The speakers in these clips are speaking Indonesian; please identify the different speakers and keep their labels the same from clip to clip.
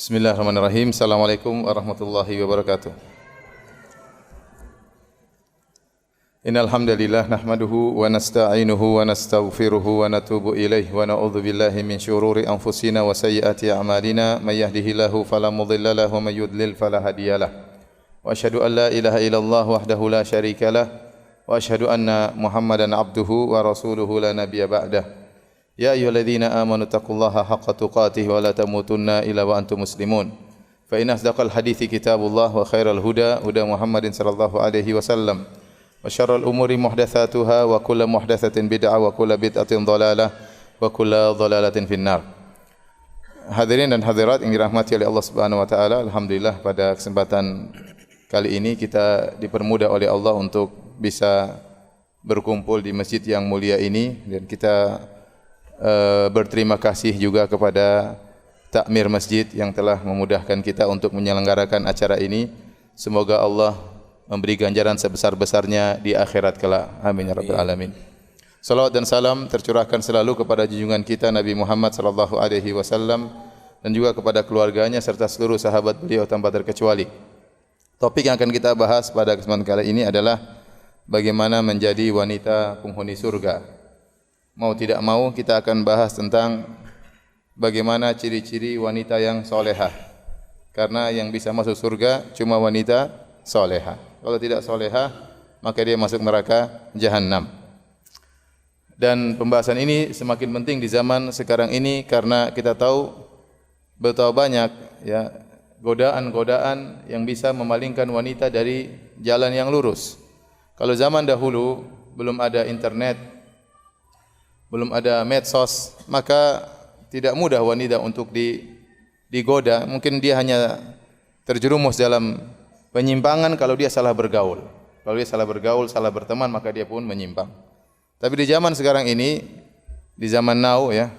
Speaker 1: Bismillahirrahmanirrahim. Assalamualaikum warahmatullahi wabarakatuh. Innal hamdalillah nahmaduhu wa nasta'inuhu wa nastaghfiruhu wa natubu ilaihi wa na'udzu billahi min syururi anfusina wa sayyiati a'malina may yahdihillahu fala mudilla lahu wa may yudlil fala hadiyalah. Wa asyhadu an la ilaha illallah wahdahu la syarikalah wa asyhadu anna Muhammadan abduhu wa rasuluhu la nabiyya ba'dah. Ya ayyuhalladzina amanu taqullaha haqqa tuqatih wa la tamutunna illa wa antum muslimun. Fa inna asdaqal hadithi kitabullah wa khairal huda huda Muhammadin sallallahu alaihi wasallam. Wa syarrul umuri muhdatsatuha wa kullu muhdatsatin bid'ah wa kullu bid'atin dhalalah wa kullu dhalalatin finnar. Hadirin dan hadirat yang dirahmati oleh Allah Subhanahu wa taala, alhamdulillah pada kesempatan kali ini kita dipermudah oleh Allah untuk bisa berkumpul di masjid yang mulia ini, dan kita berterima kasih juga kepada takmir masjid yang telah memudahkan kita untuk menyelenggarakan acara ini. Semoga Allah memberi ganjaran sebesar-besarnya di akhirat kelak. Amin ya rabbal alamin. Salawat dan salam tercurahkan selalu kepada junjungan kita Nabi Muhammad sallallahu alaihi wasallam dan juga kepada keluarganya serta seluruh sahabat beliau tanpa terkecuali. Topik yang akan kita bahas pada kesempatan kali ini adalah bagaimana menjadi wanita penghuni surga. Mau tidak mau kita akan bahas tentang bagaimana ciri-ciri wanita yang solehah. Karena yang bisa masuk surga cuma wanita solehah. Kalau tidak solehah, maka dia masuk neraka Jahannam. Dan pembahasan ini semakin penting di zaman sekarang ini karena kita tahu betapa banyak ya godaan-godaan yang bisa memalingkan wanita dari jalan yang lurus. Kalau zaman dahulu belum ada internet, belum ada medsos, maka tidak mudah wanita untuk digoda. Mungkin dia hanya terjerumus dalam penyimpangan kalau dia salah bergaul. Kalau dia salah bergaul, salah berteman, maka dia pun menyimpang. Tapi di zaman sekarang ini, di zaman now ya,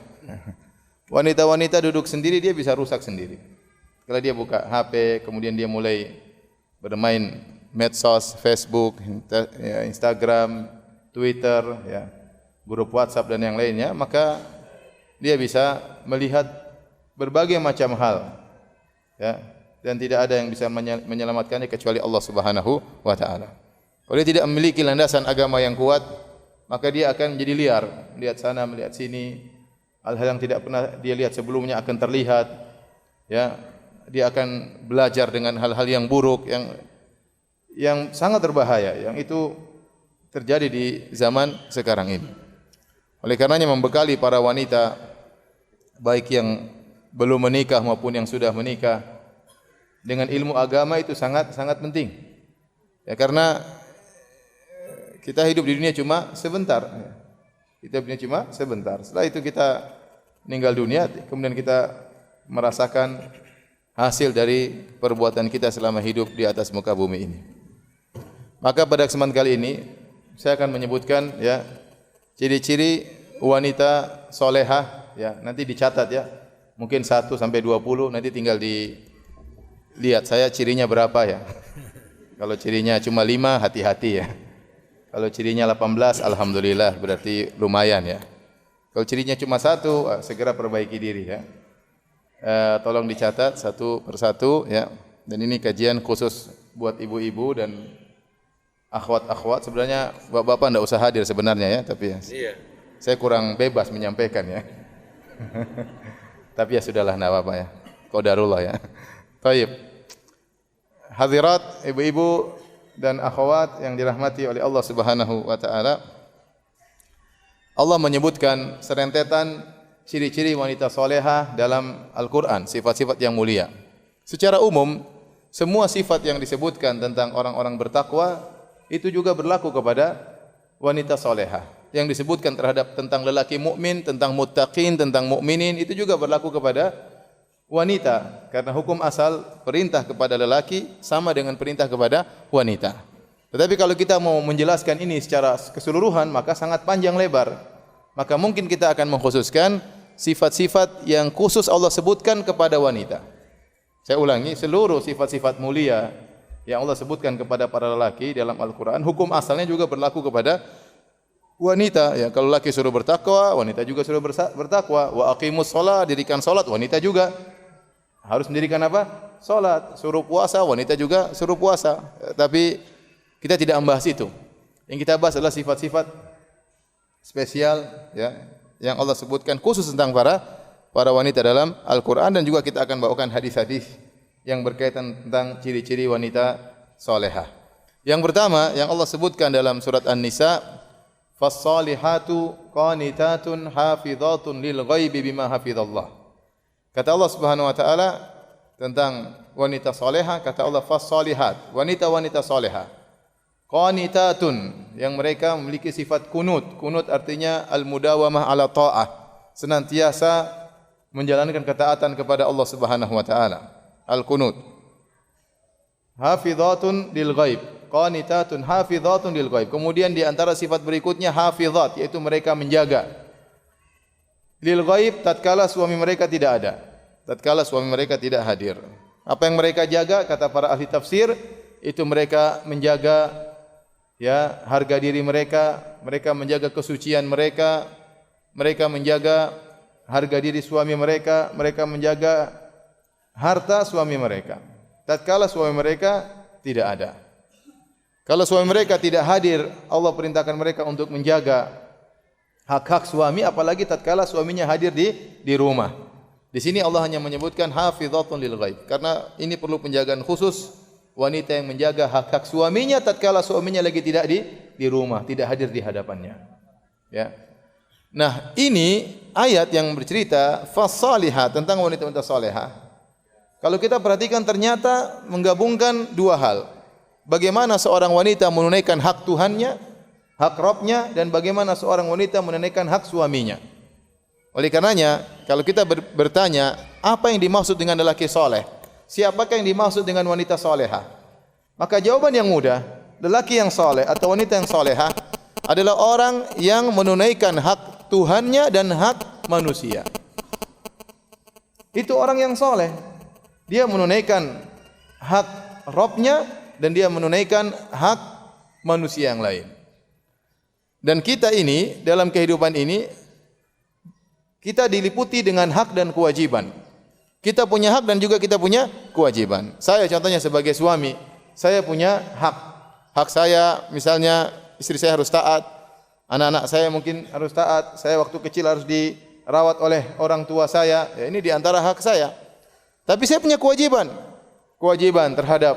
Speaker 1: wanita-wanita duduk sendiri dia bisa rusak sendiri. Kalau dia buka HP, kemudian dia mulai bermain medsos, Facebook, Instagram, Twitter, ya, grup WhatsApp dan yang lainnya, maka dia bisa melihat berbagai macam hal, ya, dan tidak ada yang bisa menyelamatkannya kecuali Allah Subhanahu wa taala. Kalau dia tidak memiliki landasan agama yang kuat, maka dia akan menjadi liar, melihat sana, melihat sini, hal-hal yang tidak pernah dia lihat sebelumnya akan terlihat, ya. Dia akan belajar dengan hal-hal yang buruk, yang sangat berbahaya, yang itu terjadi di zaman sekarang ini. Oleh karenanya membekali para wanita baik yang belum menikah maupun yang sudah menikah dengan ilmu agama itu sangat penting. Ya, karena kita hidup di dunia cuma sebentar. Kita hidup di dunia cuma sebentar. Setelah itu kita meninggal dunia, kemudian kita merasakan hasil dari perbuatan kita selama hidup di atas muka bumi ini. Maka pada kesempatan kali ini saya akan menyebutkan ya ciri-ciri wanita solehah, ya, nanti dicatat ya. Mungkin 1 sampai 20, nanti tinggal dilihat saya cirinya berapa ya. Kalau cirinya cuma 5, hati-hati ya. Kalau cirinya 18, alhamdulillah, berarti lumayan ya. Kalau cirinya cuma 1, segera perbaiki diri ya. Tolong dicatat satu persatu ya. Dan ini kajian khusus buat ibu-ibu dan akhwat-akhwat. Sebenarnya bapak-bapak enggak usah hadir sebenarnya ya, tapi ya. Iya. Saya kurang bebas menyampaikan ya. Tapi ya sudahlah, enggak apa-apa ya. Qadarullah ya. Baik. Hadirat ibu-ibu dan akhwat yang dirahmati oleh Allah Subhanahu wa taala. Allah menyebutkan serentetan ciri-ciri wanita solehah dalam Al-Qur'an, sifat-sifat yang mulia. Secara umum, semua sifat yang disebutkan tentang orang-orang bertakwa itu juga berlaku kepada wanita solehah. Yang disebutkan tentang lelaki mukmin, tentang muttaqin, tentang mukminin, itu juga berlaku kepada wanita. Karena hukum asal perintah kepada lelaki sama dengan perintah kepada wanita. Tetapi kalau kita mau menjelaskan ini secara keseluruhan, maka sangat panjang lebar. Maka mungkin kita akan mengkhususkan sifat-sifat yang khusus Allah sebutkan kepada wanita. Saya ulangi, seluruh sifat-sifat mulia yang Allah sebutkan kepada para lelaki dalam Al-Quran, hukum asalnya juga berlaku kepada wanita. Ya, kalau laki suruh bertakwa, wanita juga suruh bertakwa. Wa aqimus shalah, dirikan salat, wanita juga. Harus mendirikan apa? Salat. Suruh puasa, wanita juga suruh puasa. Tapi kita tidak membahas itu. Yang kita bahas adalah sifat-sifat spesial ya yang Allah sebutkan khusus tentang para wanita dalam Al-Qur'an, dan juga kita akan bawakan hadis-hadis yang berkaitan tentang ciri-ciri wanita salehah. Yang pertama yang Allah sebutkan dalam surat An-Nisa, fas-salihatu qanitatun hafizatun lil ghaibi bima hafizallah. Kata Allah Subhanahu wa taala tentang wanita salehah, kata Allah fas-salihat, wanita-wanita salehah. Qanitatun, yang mereka memiliki sifat kunut. Kunut artinya al-mudawamah ala ta'ah, senantiasa menjalankan ketaatan kepada Allah Subhanahu wa taala. Al-qunut. Hafizatun lil ghaib. Qanitatun hafizatun lil ghaib. Kemudian di antara sifat berikutnya hafizat, yaitu mereka menjaga lil ghaib tatkala suami mereka tidak ada. Tatkala suami mereka tidak hadir. Apa yang mereka jaga? Kata para ahli tafsir, itu mereka menjaga ya harga diri mereka, mereka menjaga kesucian mereka, mereka menjaga harga diri suami mereka, mereka menjaga harta suami mereka tatkala suami mereka tidak ada. Kalau suami mereka tidak hadir, Allah perintahkan mereka untuk menjaga hak-hak suami, apalagi tatkala suaminya hadir di rumah. Di sini Allah hanya menyebutkan hafizatun lil ghaib karena ini perlu penjagaan khusus, wanita yang menjaga hak-hak suaminya tatkala suaminya lagi tidak di rumah, tidak hadir di hadapannya. Ya. Nah, ini ayat yang bercerita fas-salihah, tentang wanita-wanita salehah. Kalau kita perhatikan ternyata menggabungkan dua hal. Bagaimana seorang wanita menunaikan hak Tuhannya, hak Rabbnya, dan bagaimana seorang wanita menunaikan hak suaminya. Oleh karenanya, kalau kita bertanya, apa yang dimaksud dengan lelaki soleh? Siapakah yang dimaksud dengan wanita solehah? Maka jawaban yang mudah, lelaki yang soleh atau wanita yang solehah adalah orang yang menunaikan hak Tuhannya dan hak manusia. Itu orang yang soleh. Dia menunaikan hak Rabbnya dan dia menunaikan hak manusia yang lain. Dan kita ini dalam kehidupan ini kita diliputi dengan hak dan kewajiban. Kita punya hak dan juga kita punya kewajiban. Saya contohnya sebagai suami, saya punya hak. Hak saya misalnya istri saya harus taat, anak-anak saya mungkin harus taat, saya waktu kecil harus dirawat oleh orang tua saya. Ya, ini di antara hak saya. Tapi saya punya kewajiban. Kewajiban terhadap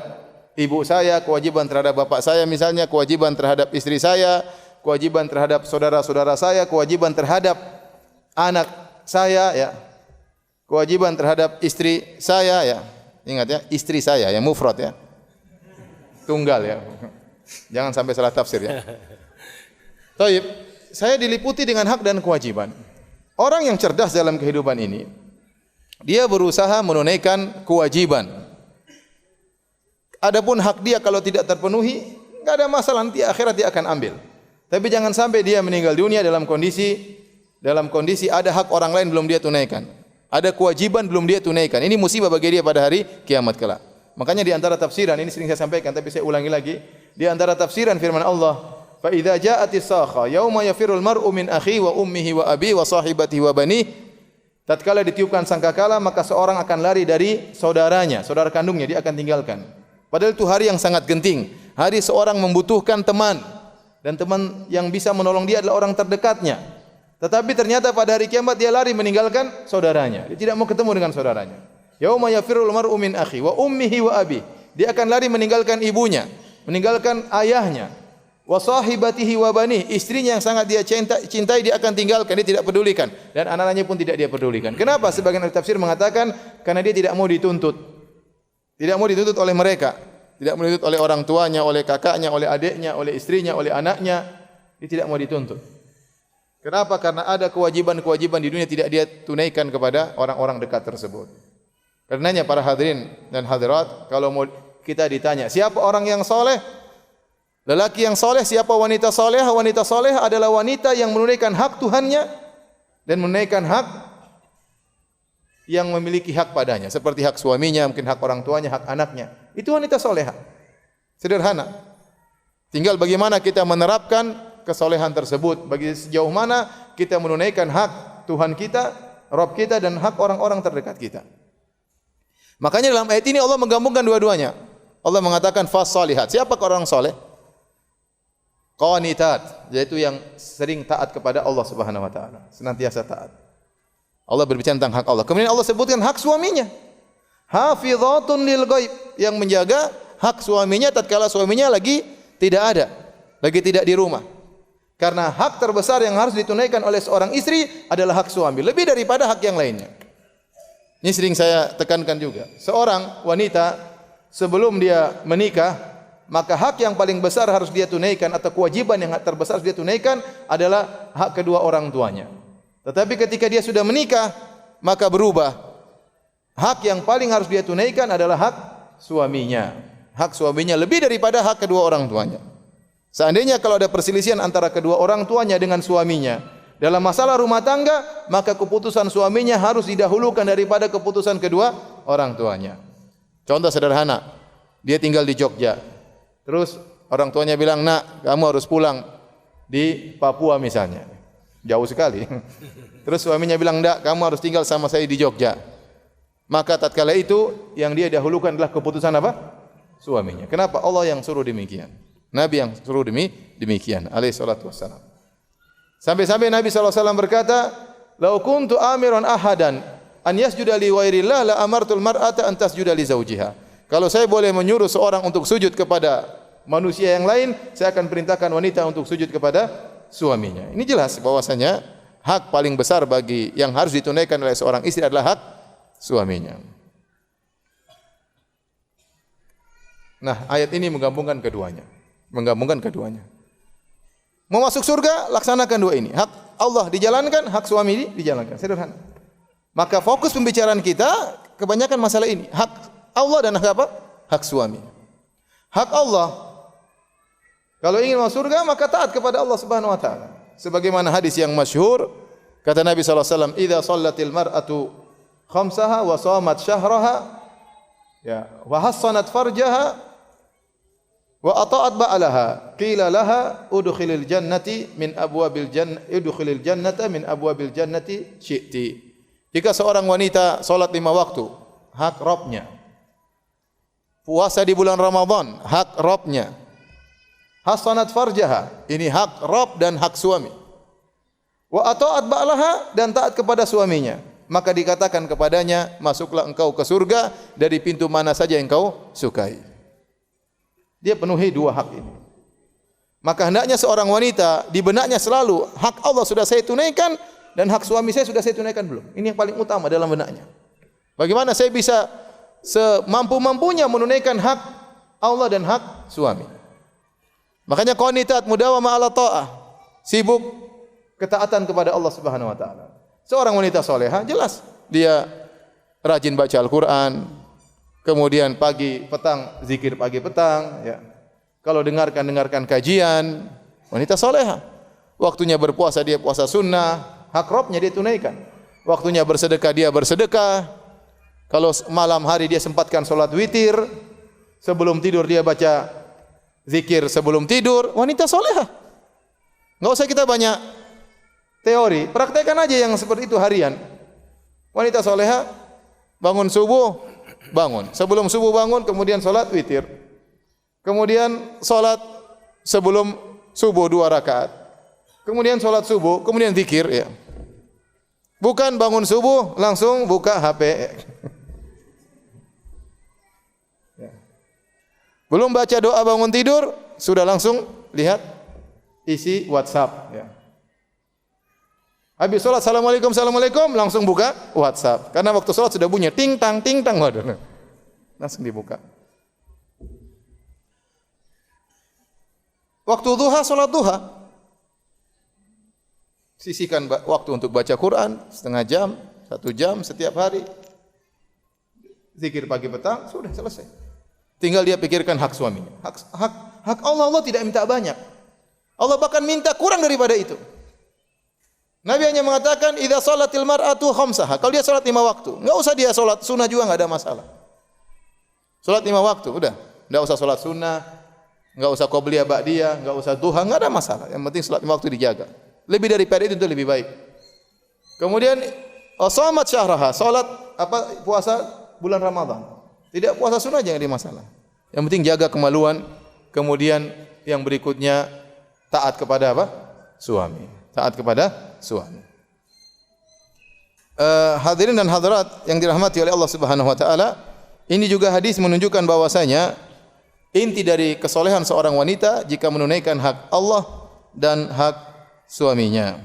Speaker 1: ibu saya, kewajiban terhadap bapak saya misalnya, kewajiban terhadap istri saya, kewajiban terhadap saudara-saudara saya, kewajiban terhadap anak saya ya. Kewajiban terhadap istri saya ya. Ingat ya, istri saya ya, mufrad ya. Tunggal ya. Jangan sampai salah tafsir ya. Taib, saya diliputi dengan hak dan kewajiban. Orang yang cerdas dalam kehidupan ini, dia berusaha menunaikan kewajiban. Adapun hak dia kalau tidak terpenuhi, enggak ada masalah, nanti akhirat dia akan ambil. Tapi jangan sampai dia meninggal dunia dalam kondisi ada hak orang lain belum dia tunaikan. Ada kewajiban belum dia tunaikan. Ini musibah bagi dia pada hari kiamat kelak. Makanya di antara tafsiran, ini sering saya sampaikan tapi saya ulangi lagi, di antara tafsiran firman Allah, fa idza ja'atis sakha yauma yafirul mar'u min akhi wa ummihi wa abi wa sahibatihi wa banihi. Tatkala ditiupkan sangkakala, maka seorang akan lari dari saudaranya, saudara kandungnya, dia akan tinggalkan. Padahal itu hari yang sangat genting. Hari seorang membutuhkan teman, dan teman yang bisa menolong dia adalah orang terdekatnya. Tetapi ternyata pada hari kiamat dia lari meninggalkan saudaranya. Dia tidak mau ketemu dengan saudaranya. Yauma yafirul mar'u min akhi wa ummihi wa abi. Dia akan lari meninggalkan ibunya, meninggalkan ayahnya. Wa sahibatihi wa bani, istrinya yang sangat dia cintai dia akan tinggalkan, dia tidak pedulikan, dan anak-anaknya pun tidak dia pedulikan. Kenapa? Sebagian ahli tafsir mengatakan karena dia tidak mau dituntut. Tidak mau dituntut oleh mereka, tidak mau dituntut oleh orang tuanya, oleh kakaknya, oleh adiknya, oleh istrinya, oleh anaknya. Dia tidak mau dituntut. Kenapa? Karena ada kewajiban-kewajiban di dunia tidak dia tunaikan kepada orang-orang dekat tersebut. Karenanya para hadirin dan hadirat, kalau mau kita ditanya, siapa orang yang soleh? Lelaki yang soleh, siapa wanita soleh? Wanita soleh adalah wanita yang menunaikan hak Tuhannya dan menunaikan hak yang memiliki hak padanya, seperti hak suaminya, mungkin hak orang tuanya, hak anaknya. Itu wanita soleha. Sederhana. Tinggal bagaimana kita menerapkan kesolehan tersebut, bagi sejauh mana kita menunaikan hak Tuhan kita, Rabb kita, dan hak orang-orang terdekat kita. Makanya dalam ayat ini Allah menggabungkan dua-duanya. Allah mengatakan fas-salihat. Siapa orang soleh? Qanitat, yaitu yang sering taat kepada Allah Subhanahu wa taala, senantiasa taat. Allah berbicara tentang hak Allah. Kemudian Allah sebutkan hak suaminya. Hafizatun lil ghaib, yang menjaga hak suaminya tatkala suaminya lagi tidak ada, lagi tidak di rumah. Karena hak terbesar yang harus ditunaikan oleh seorang istri adalah hak suami, lebih daripada hak yang lainnya. Ini sering saya tekankan juga. Seorang wanita sebelum dia menikah, maka hak yang paling besar harus dia tunaikan atau kewajiban yang terbesar harus dia tunaikan adalah hak kedua orang tuanya. Tetapi ketika dia sudah menikah, maka berubah. Hak yang paling harus dia tunaikan adalah hak suaminya. Hak suaminya lebih daripada hak kedua orang tuanya. Seandainya kalau ada perselisihan antara kedua orang tuanya dengan suaminya dalam masalah rumah tangga, maka keputusan suaminya harus didahulukan daripada keputusan kedua orang tuanya. Contoh sederhana, dia tinggal di Jogja. Terus orang tuanya bilang, "Nak, kamu harus pulang di Papua misalnya." Jauh sekali. Terus suaminya bilang, "Enggak, kamu harus tinggal sama saya di Jogja." Maka tatkala itu yang dia dahulukan adalah keputusan apa? Suaminya. Kenapa? Allah yang suruh demikian. Nabi yang suruh demikian. Alaihi salatu wassalam. Sampai-sampai Nabi SAW berkata, "Lau kuntu amiran ahadan an yasjuda li ghairillah la amartul mar'ata an tasjuda li zawjiha." Kalau saya boleh menyuruh seorang untuk sujud kepada manusia yang lain, saya akan perintahkan wanita untuk sujud kepada suaminya. Ini jelas bahwasanya hak paling besar bagi yang harus ditunaikan oleh seorang istri adalah hak suaminya. Nah, ayat ini menggabungkan keduanya. Mau masuk surga, laksanakan dua ini. Hak Allah dijalankan, hak suami dijalankan. Sederhana. Maka fokus pembicaraan kita kebanyakan masalah ini. Hak Allah dan hak apa? Hak suami. Hak Allah, kalau ingin masuk surga maka taat kepada Allah Subhanahu wa taala. Sebagaimana hadis yang masyhur, kata Nabi sallallahu alaihi wasallam, "Idza shallatil mar'atu khamsaha wa shamat syahraha wa hassanat farjaha wa ata'at ba'laha qila laha udkhilil jannati min abwabil jannati syi'ti." Jika seorang wanita salat 5 waktu, hak Rabbnya. Puasa di bulan Ramadan, hak Rabbnya. Hasanat farjaha, ini hak Rabb dan hak suami. Wa ata'at ba'laha, dan taat kepada suaminya. Maka dikatakan kepadanya, masuklah engkau ke surga dari pintu mana saja yang kau sukai. Dia penuhi dua hak ini. Maka hendaknya seorang wanita di benaknya selalu, hak Allah sudah saya tunaikan dan hak suami saya sudah saya tunaikan belum? Ini yang paling utama dalam benaknya. Bagaimana saya bisa semampu-mampunya menunaikan hak Allah dan hak suami. Makanya qanitat mudawama ala ta'ah, sibuk ketaatan kepada Allah Subhanahu wa taala. Seorang wanita salehah jelas dia rajin baca Al-Qur'an, kemudian pagi petang zikir pagi petang ya. Kalau dengarkan kajian, wanita salehah. Waktunya berpuasa dia puasa sunnah, hak Rabbnya dia tunaikan. Waktunya bersedekah dia bersedekah. Kalau malam hari dia sempatkan salat witir, sebelum tidur dia baca zikir sebelum tidur, wanita solehah. Enggak usah kita banyak teori, praktekkan aja yang seperti itu harian. Wanita solehah bangun subuh, bangun. Sebelum subuh bangun, kemudian salat witir. Kemudian salat sebelum subuh 2 rakaat. Kemudian salat subuh, kemudian zikir ya. Bukan bangun subuh langsung buka HP. Belum baca doa bangun tidur, sudah langsung lihat isi WhatsApp. Ya. Habis sholat, assalamualaikum, langsung buka WhatsApp. Karena waktu sholat sudah bunyi, ting tang, waduh. Langsung dibuka. Waktu duha, sholat duha. Sisihkan waktu untuk baca Quran, setengah jam, 1 jam setiap hari. Zikir pagi petang, sudah selesai. Tinggal dia pikirkan hak suaminya. Hak Allah tidak minta banyak. Allah bahkan minta kurang daripada itu. Nabi hanya mengatakan idza shalatil mar'atu khamsaha. Kalau dia salat 5 waktu, enggak usah dia salat sunnah juga enggak ada masalah. Salat 5 waktu, udah. Enggak usah salat sunnah, enggak usah qabliyah ba'diyah, enggak usah duha, enggak ada masalah. Yang penting salat 5 waktu dijaga. Lebih daripada itu lebih baik. Kemudian shamat syahraha, salat puasa bulan Ramadan. Tidak puasa sunnah jangan jadi masalah. Yang penting jaga kemaluan, kemudian yang berikutnya taat kepada apa? Suami. Taat kepada suami. Hadirin dan hadirat yang dirahmati oleh Allah Subhanahu wa taala, ini juga hadis menunjukkan bahwasanya inti dari kesolehan seorang wanita jika menunaikan hak Allah dan hak suaminya.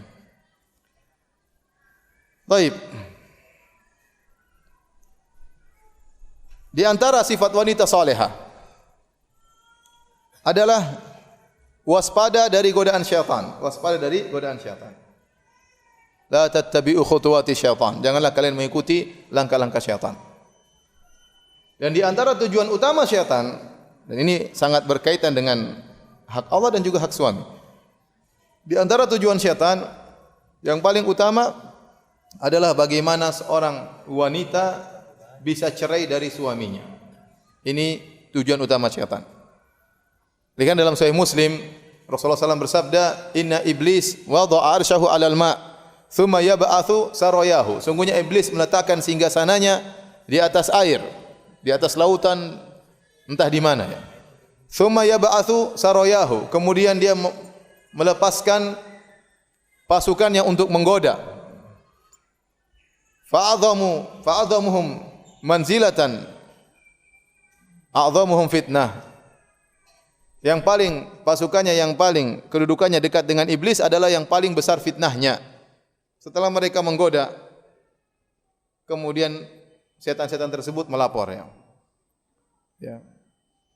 Speaker 1: Baik. Di antara sifat wanita salehah adalah waspada dari godaan syaitan. Waspada dari godaan syaitan. La tattabi'u khutuwati syaitan. Janganlah kalian mengikuti langkah-langkah syaitan. Dan di antara tujuan utama syaitan, dan ini sangat berkaitan dengan hak Allah dan juga hak suami. Di antara tujuan syaitan yang paling utama adalah bagaimana seorang wanita bisa cerai dari suaminya. Ini tujuan utama syaitan. Lihat dalam Sahih Muslim, Rasulullah SAW bersabda, Inna iblis wada'a arsyahu alal ma' thumma yab'athu sarayahu. Sungguhnya iblis meletakkan singgasananya di atas air, di atas lautan, entah di mana ya. Thumma yab'athu sarayahu. Kemudian dia melepaskan pasukannya untuk menggoda. Fa'adhamuhum manzilatan a'dhamuhum fitnah. Yang paling pasukannya yang paling kedudukannya dekat dengan iblis adalah yang paling besar fitnahnya. Setelah mereka menggoda, kemudian setan-setan tersebut melapor ya.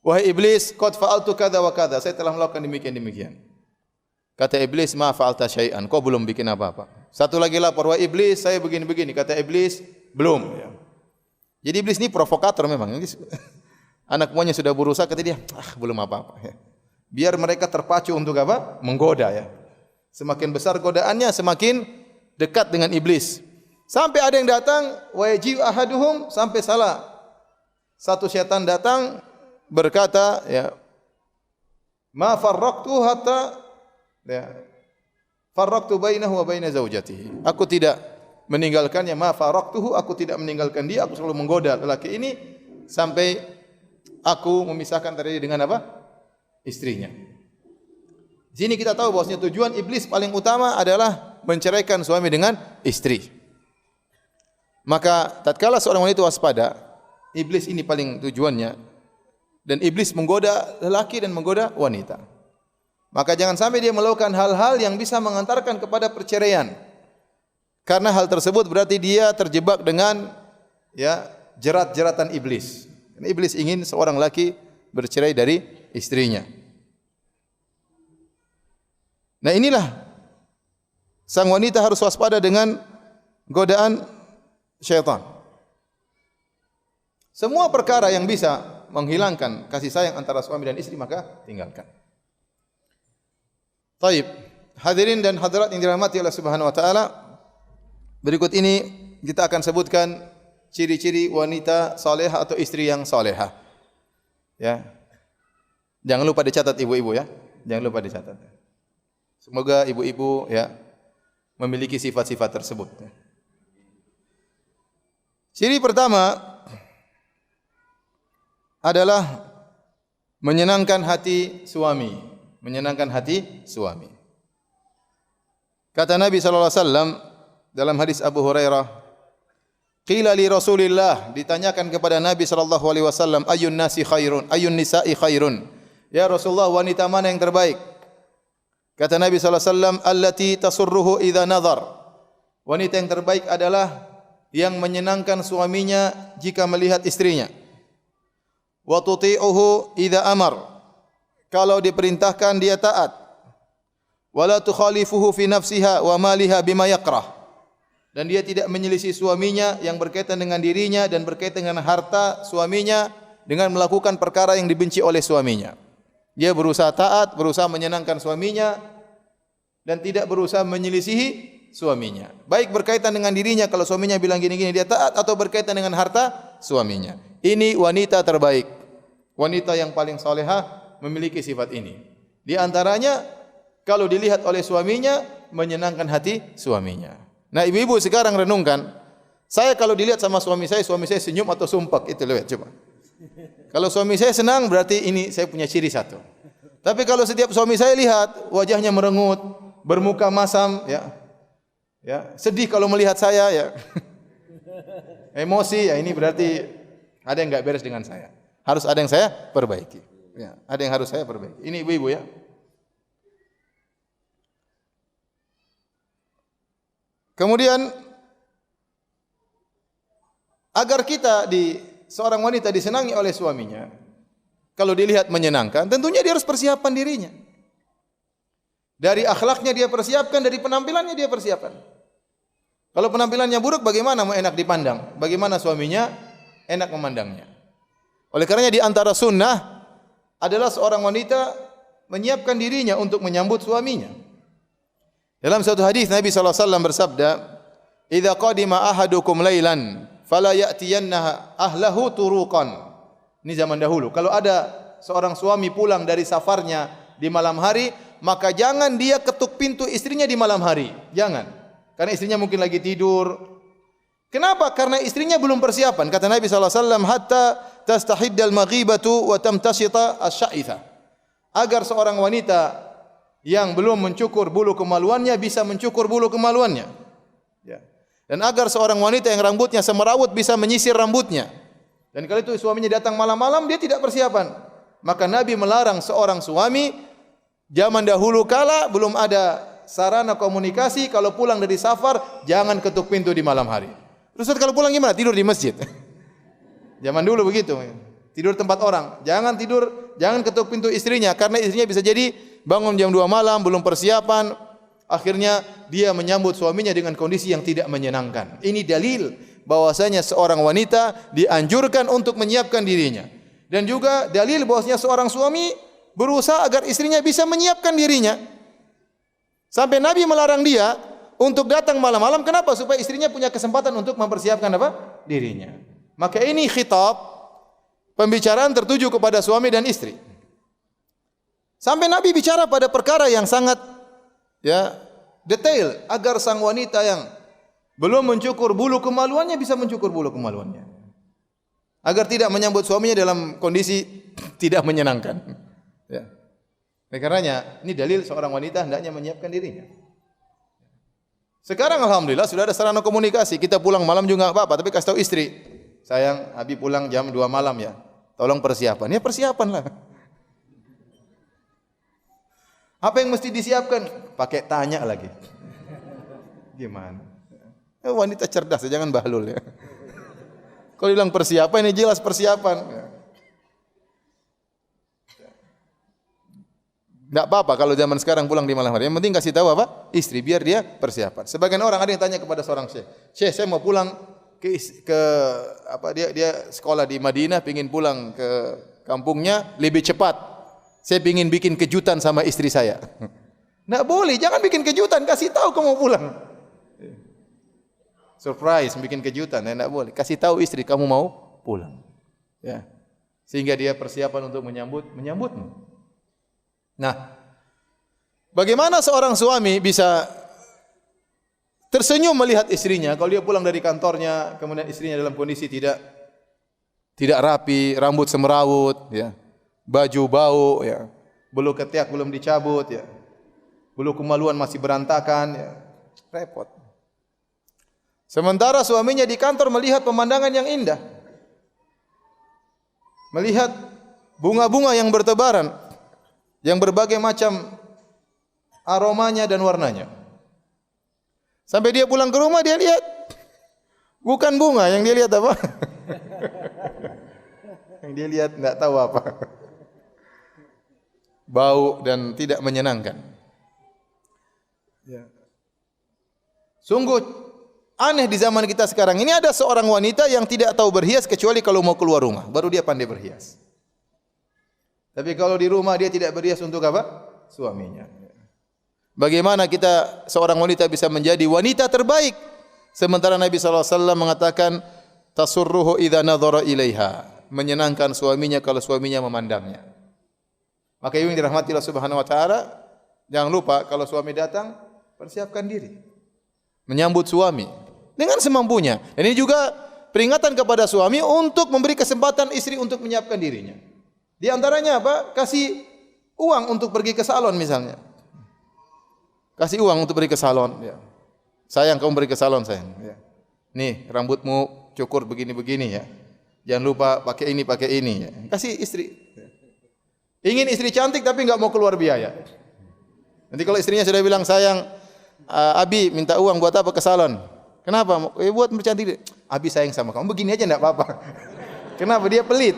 Speaker 1: Wahai iblis, qad fa'altu kadza wa kadza. Saya telah melakukan demikian. Kata iblis, ma fa'alta syai'an. Kau belum bikin apa-apa. Satu lagi lapor, wahai iblis, saya begini-begini. Kata iblis, belum ya. Jadi iblis ini provokator memang. Anak buahnya sudah berusaha, kata dia, belum apa-apa ya. Biar mereka terpacu untuk apa? Menggoda ya. Semakin besar godaannya, semakin dekat dengan iblis. Sampai ada yang datang, wa yaji'u ahaduhum, sampai salah. Satu syaitan datang berkata, ya, ma farraqtu hatta ya, farraqtu bainahu wa baina zaujatihi. Aku tidak meninggalkannya, ma farraqtuhu, aku tidak meninggalkan dia, aku selalu menggoda lelaki ini sampai aku memisahkan antara dia dengan apa? Istrinya. Di sini kita tahu bahwasanya tujuan iblis paling utama adalah menceraikan suami dengan istri. Maka tatkala seorang wanita waspada, iblis ini paling tujuannya, dan iblis menggoda lelaki dan menggoda wanita. Maka jangan sampai dia melakukan hal-hal yang bisa mengantarkan kepada perceraian. Karena hal tersebut berarti dia terjebak dengan ya jerat-jeratan iblis. Karena iblis ingin seorang laki bercerai dari istrinya. Nah inilah sang wanita harus waspada dengan godaan syaitan. Semua perkara yang bisa menghilangkan kasih sayang antara suami dan istri maka tinggalkan. Taib, hadirin dan hadirat yang dirahmati Allah Subhanahu wa taala, berikut ini kita akan sebutkan ciri-ciri wanita salehah atau istri yang salehah. Ya. Jangan lupa dicatat ibu-ibu ya. Jangan lupa dicatat. Semoga ibu-ibu ya memiliki sifat-sifat tersebut. Ciri pertama adalah menyenangkan hati suami, menyenangkan hati suami. Kata Nabi sallallahu alaihi wasallam dalam hadis Abu Hurairah, qila li Rasulillah, ditanyakan kepada Nabi sallallahu alaihi wasallam, ayyun nasi khairun, ayyun nisa'i khairun? Ya Rasulullah, wanita mana yang terbaik? Kata Nabi sallallahu alaihi wasallam, allati tasurruhu idza nadhar. Wanita yang terbaik adalah yang menyenangkan suaminya jika melihat istrinya. Wa tuti'uhu idza amar. Kalau diperintahkan dia taat. Wala tukhalifuhu fi nafsiha wa maliha bima yakrah. Dan dia tidak menyelisih suaminya yang berkaitan dengan dirinya dan berkaitan dengan harta suaminya dengan melakukan perkara yang dibenci oleh suaminya. Dia berusaha taat, berusaha menyenangkan suaminya dan tidak berusaha menyelisihi suaminya. Baik berkaitan dengan dirinya, kalau suaminya bilang gini-gini dia taat, atau berkaitan dengan harta suaminya. Ini wanita terbaik. Wanita yang paling salehah memiliki sifat ini. Di antaranya kalau dilihat oleh suaminya menyenangkan hati suaminya. Nah, ibu-ibu sekarang renungkan, Saya kalau dilihat sama suami saya senyum atau sumpek, itu lihat coba. Kalau suami saya senang berarti ini saya punya ciri satu. Tapi kalau setiap suami saya lihat wajahnya merengut, bermuka masam, sedih kalau melihat saya, emosi, ini berarti ada yang enggak beres dengan saya. Harus ada yang saya perbaiki. Ya, ada yang harus saya perbaiki. Ini ibu-ibu ya. Kemudian agar kita seorang wanita disenangi oleh suaminya, kalau dilihat menyenangkan, tentunya dia harus persiapan dirinya. Dari akhlaknya dia persiapkan, dari penampilannya dia persiapkan. Kalau penampilannya buruk, bagaimana mau enak dipandang? Bagaimana suaminya enak memandangnya? Oleh karenanya di antara sunnah adalah seorang wanita menyiapkan dirinya untuk menyambut suaminya. Dalam satu hadis Nabi SAW bersabda, "Idza qadima ahadukum lailan, fala ya'tiyanna ahlahu turuqan." Ini zaman dahulu. Kalau ada seorang suami pulang dari safarnya di malam hari, maka jangan dia ketuk pintu istrinya di malam hari. Jangan. Karena istrinya mungkin lagi tidur. Kenapa? Karena istrinya belum persiapan. Kata Nabi SAW, "Hatta tastahiddal maghibatu wa tamtashita asy-sya'itha." Agar seorang wanita yang belum mencukur bulu kemaluannya bisa mencukur bulu kemaluannya. Ya. Dan agar seorang wanita yang rambutnya semerawut bisa menyisir rambutnya. Dan kalau itu suaminya datang malam-malam, dia tidak persiapan. Maka Nabi melarang seorang suami, zaman dahulu kala belum ada sarana komunikasi, kalau pulang dari safar jangan ketuk pintu di malam hari. Terus kalau pulang gimana? Tidur di masjid. Zaman dulu begitu. Tidur tempat orang. Jangan ketuk pintu istrinya, karena istrinya bisa jadi bangun jam 2 malam, belum persiapan, akhirnya dia menyambut suaminya dengan kondisi yang tidak menyenangkan. Ini dalil bahwasanya seorang wanita dianjurkan untuk menyiapkan dirinya. Dan juga dalil bahwasanya seorang suami berusaha agar istrinya bisa menyiapkan dirinya. Sampai Nabi melarang dia untuk datang malam-malam, kenapa? Supaya istrinya punya kesempatan untuk mempersiapkan apa? Dirinya. Maka ini khitab, pembicaraan tertuju kepada suami dan istri. Sampai Nabi bicara pada perkara yang sangat detail agar sang wanita yang belum mencukur bulu kemaluannya bisa mencukur bulu kemaluannya. Agar tidak menyambut suaminya dalam kondisi tidak menyenangkan. Ya. Oleh karenanya ini dalil seorang wanita hendaknya menyiapkan dirinya. Sekarang alhamdulillah sudah ada sarana komunikasi. Kita pulang malam juga enggak apa-apa, tapi kasih tahu istri, "Sayang, Abi pulang jam 2 malam ya. Tolong persiapan." Ya persiapanlah. Apa yang mesti disiapkan? Pakai tanya lagi. Gimana? Wanita cerdas, jangan bahlul ya. Kalau bilang persiapan, ini jelas persiapan. Tidak apa-apa kalau zaman sekarang pulang di malam hari. Yang penting kasih tahu apa? Istri, biar dia persiapan. Sebagian orang ada yang tanya kepada seorang syekh, "Syekh, saya mau pulang dia sekolah di Madinah, pingin pulang ke kampungnya lebih cepat. Saya ingin bikin kejutan sama istri saya." Nggak boleh, jangan bikin kejutan, kasih tahu kamu pulang. Surprise, bikin kejutan, nggak boleh. Kasih tahu istri kamu mau pulang. Ya. Sehingga dia persiapan untuk menyambutmu. Nah, bagaimana seorang suami bisa tersenyum melihat istrinya kalau dia pulang dari kantornya, kemudian istrinya dalam kondisi tidak rapi, rambut semerawut, baju bau, bulu ketiak belum dicabut, bulu kemaluan masih berantakan, repot. Sementara suaminya di kantor melihat pemandangan yang indah, melihat bunga-bunga yang bertebaran, yang berbagai macam aromanya dan warnanya. Sampai dia pulang ke rumah, dia lihat bukan bunga, yang dia lihat apa? Yang dia lihat enggak tahu apa. Bau dan tidak menyenangkan. Sungguh aneh di zaman kita sekarang ini, ada seorang wanita yang tidak tahu berhias kecuali kalau mau keluar rumah, baru dia pandai berhias. Tapi kalau di rumah dia tidak berhias untuk apa? Suaminya. Bagaimana kita seorang wanita bisa menjadi wanita terbaik? Sementara Nabi SAW mengatakan, "Tasurruhu idza nadhara ilaiha." Menyenangkan suaminya kalau suaminya memandangnya. Maka ibu yang dirahmati Allah Subhanahu wa taala, jangan lupa kalau suami datang, persiapkan diri. Menyambut suami. dengan semampunya. Dan ini juga peringatan kepada suami untuk memberi kesempatan istri untuk menyiapkan dirinya. Di antaranya apa? Kasih uang untuk pergi ke salon misalnya. Kasih uang untuk pergi ke salon. Ya. Sayang kamu pergi ke salon sayang. Ya. Nih rambutmu cukur begini-begini ya. Jangan lupa pakai ini ya. Kasih istri. Ingin istri cantik tapi enggak mau keluar biaya. Nanti kalau istrinya sudah bilang sayang, Abi minta uang buat apa ke salon? Kenapa? Buat bercantik. Abi sayang sama kamu. Begini aja enggak apa-apa. Kenapa? Dia pelit.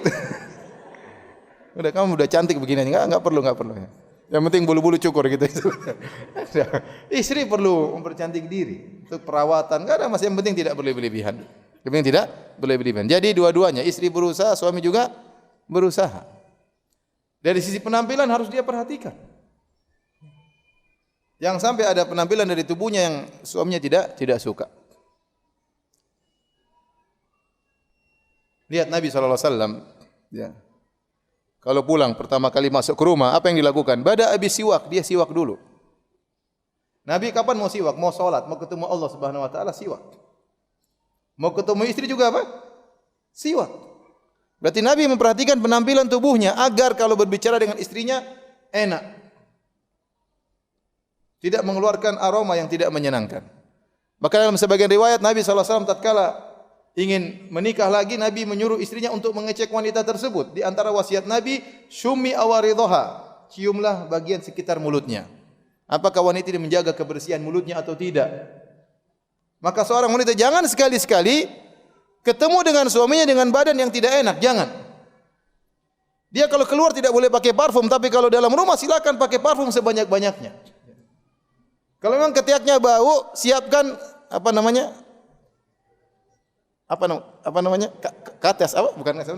Speaker 1: Udah kamu udah cantik begini aja. Enggak perlu ya. Yang penting bulu-bulu cukur gitu. Istri perlu mempercantik diri untuk perawatan. Enggak ada mas, yang penting tidak berlebihan. Yang penting tidak berlebihan. Jadi dua-duanya, istri berusaha, suami juga berusaha. Dari sisi penampilan harus dia perhatikan. Yang sampai ada penampilan dari tubuhnya yang suaminya tidak suka. Lihat Nabi SAW. Ya. Kalau pulang pertama kali masuk ke rumah, apa yang dilakukan? Bada habis siwak, dia siwak dulu. Nabi kapan mau siwak? Mau salat, mau ketemu Allah Subhanahu wa taala siwak. Mau ketemu istri juga apa? Siwak. Berarti Nabi memperhatikan penampilan tubuhnya agar kalau berbicara dengan istrinya enak. Tidak mengeluarkan aroma yang tidak menyenangkan. Maka dalam sebagian riwayat Nabi SAW tatkala ingin menikah lagi, Nabi menyuruh istrinya untuk mengecek wanita tersebut. Di antara wasiat Nabi, syumi awaridhoha, ciumlah bagian sekitar mulutnya. Apakah wanita ini menjaga kebersihan mulutnya atau tidak? Maka seorang wanita jangan sekali-sekali ketemu dengan suaminya dengan badan yang tidak enak, jangan. Dia kalau keluar tidak boleh pakai parfum, tapi kalau dalam rumah silakan pakai parfum sebanyak-banyaknya. Kalau memang ketiaknya bau, siapkan apa namanya? Kates apa? Bukan kates.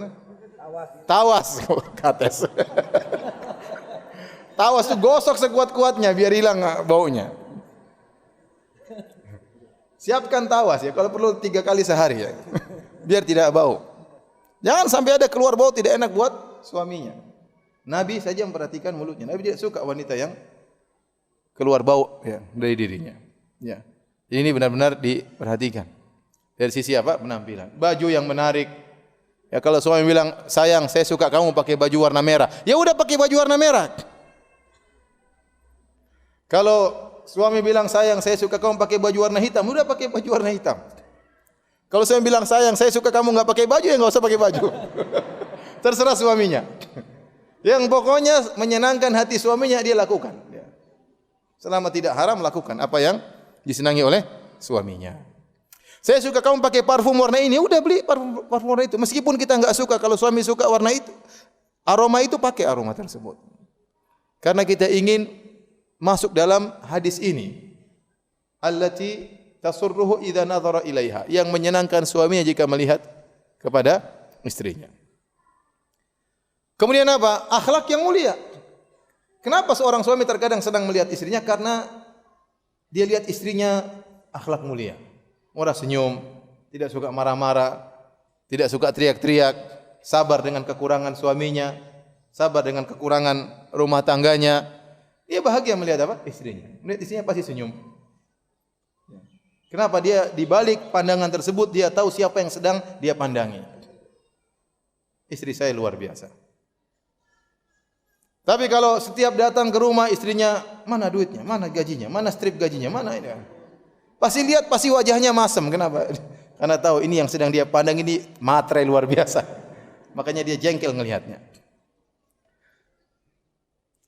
Speaker 1: Tawas. Kates. Tawas itu gosok sekuat-kuatnya biar hilang baunya. Siapkan tawas ya, kalau perlu 3 kali sehari ya. Biar tidak bau. Jangan sampai ada keluar bau tidak enak buat suaminya. Nabi saja memperhatikan mulutnya. Nabi tidak suka wanita yang keluar bau ya dari dirinya. Ya. Ini benar-benar diperhatikan. Dari sisi apa? Penampilan. Baju yang menarik. Ya kalau suami bilang, "Sayang, saya suka kamu pakai baju warna merah." Ya udah pakai baju warna merah. Kalau suami bilang, "Sayang, saya suka kamu pakai baju warna hitam." Udah pakai baju warna hitam. Kalau suami bilang, "Sayang, saya suka kamu enggak pakai baju," ya enggak usah pakai baju. Terserah suaminya. Yang pokoknya menyenangkan hati suaminya dia lakukan. Selama tidak haram lakukan apa yang disenangi oleh suaminya. Saya suka kamu pakai parfum warna ini, udah beli parfum warna itu. Meskipun kita enggak suka, kalau suami suka warna itu, aroma itu pakai aroma tersebut. Karena kita ingin masuk dalam hadis ini. Allati tasurruhu idza nadhara ilaiha, yang menyenangkan suaminya jika melihat kepada istrinya. Kemudian apa? Akhlak yang mulia. Kenapa seorang suami terkadang sedang melihat istrinya? Karena dia lihat istrinya akhlak mulia. Murah senyum, tidak suka marah-marah, tidak suka teriak-teriak, sabar dengan kekurangan suaminya, sabar dengan kekurangan rumah tangganya. Dia bahagia melihat apa? Istrinya. Melihat istrinya pasti senyum. Kenapa? Dia di balik pandangan tersebut dia tahu siapa yang sedang dia pandangi. Istri saya luar biasa. Tapi kalau setiap datang ke rumah istrinya, mana duitnya, mana gajinya, mana strip gajinya, mana ini? Pasti lihat, pasti wajahnya masem. Kenapa? Karena tahu ini yang sedang dia pandang ini matre luar biasa. Makanya dia jengkel ngelihatnya.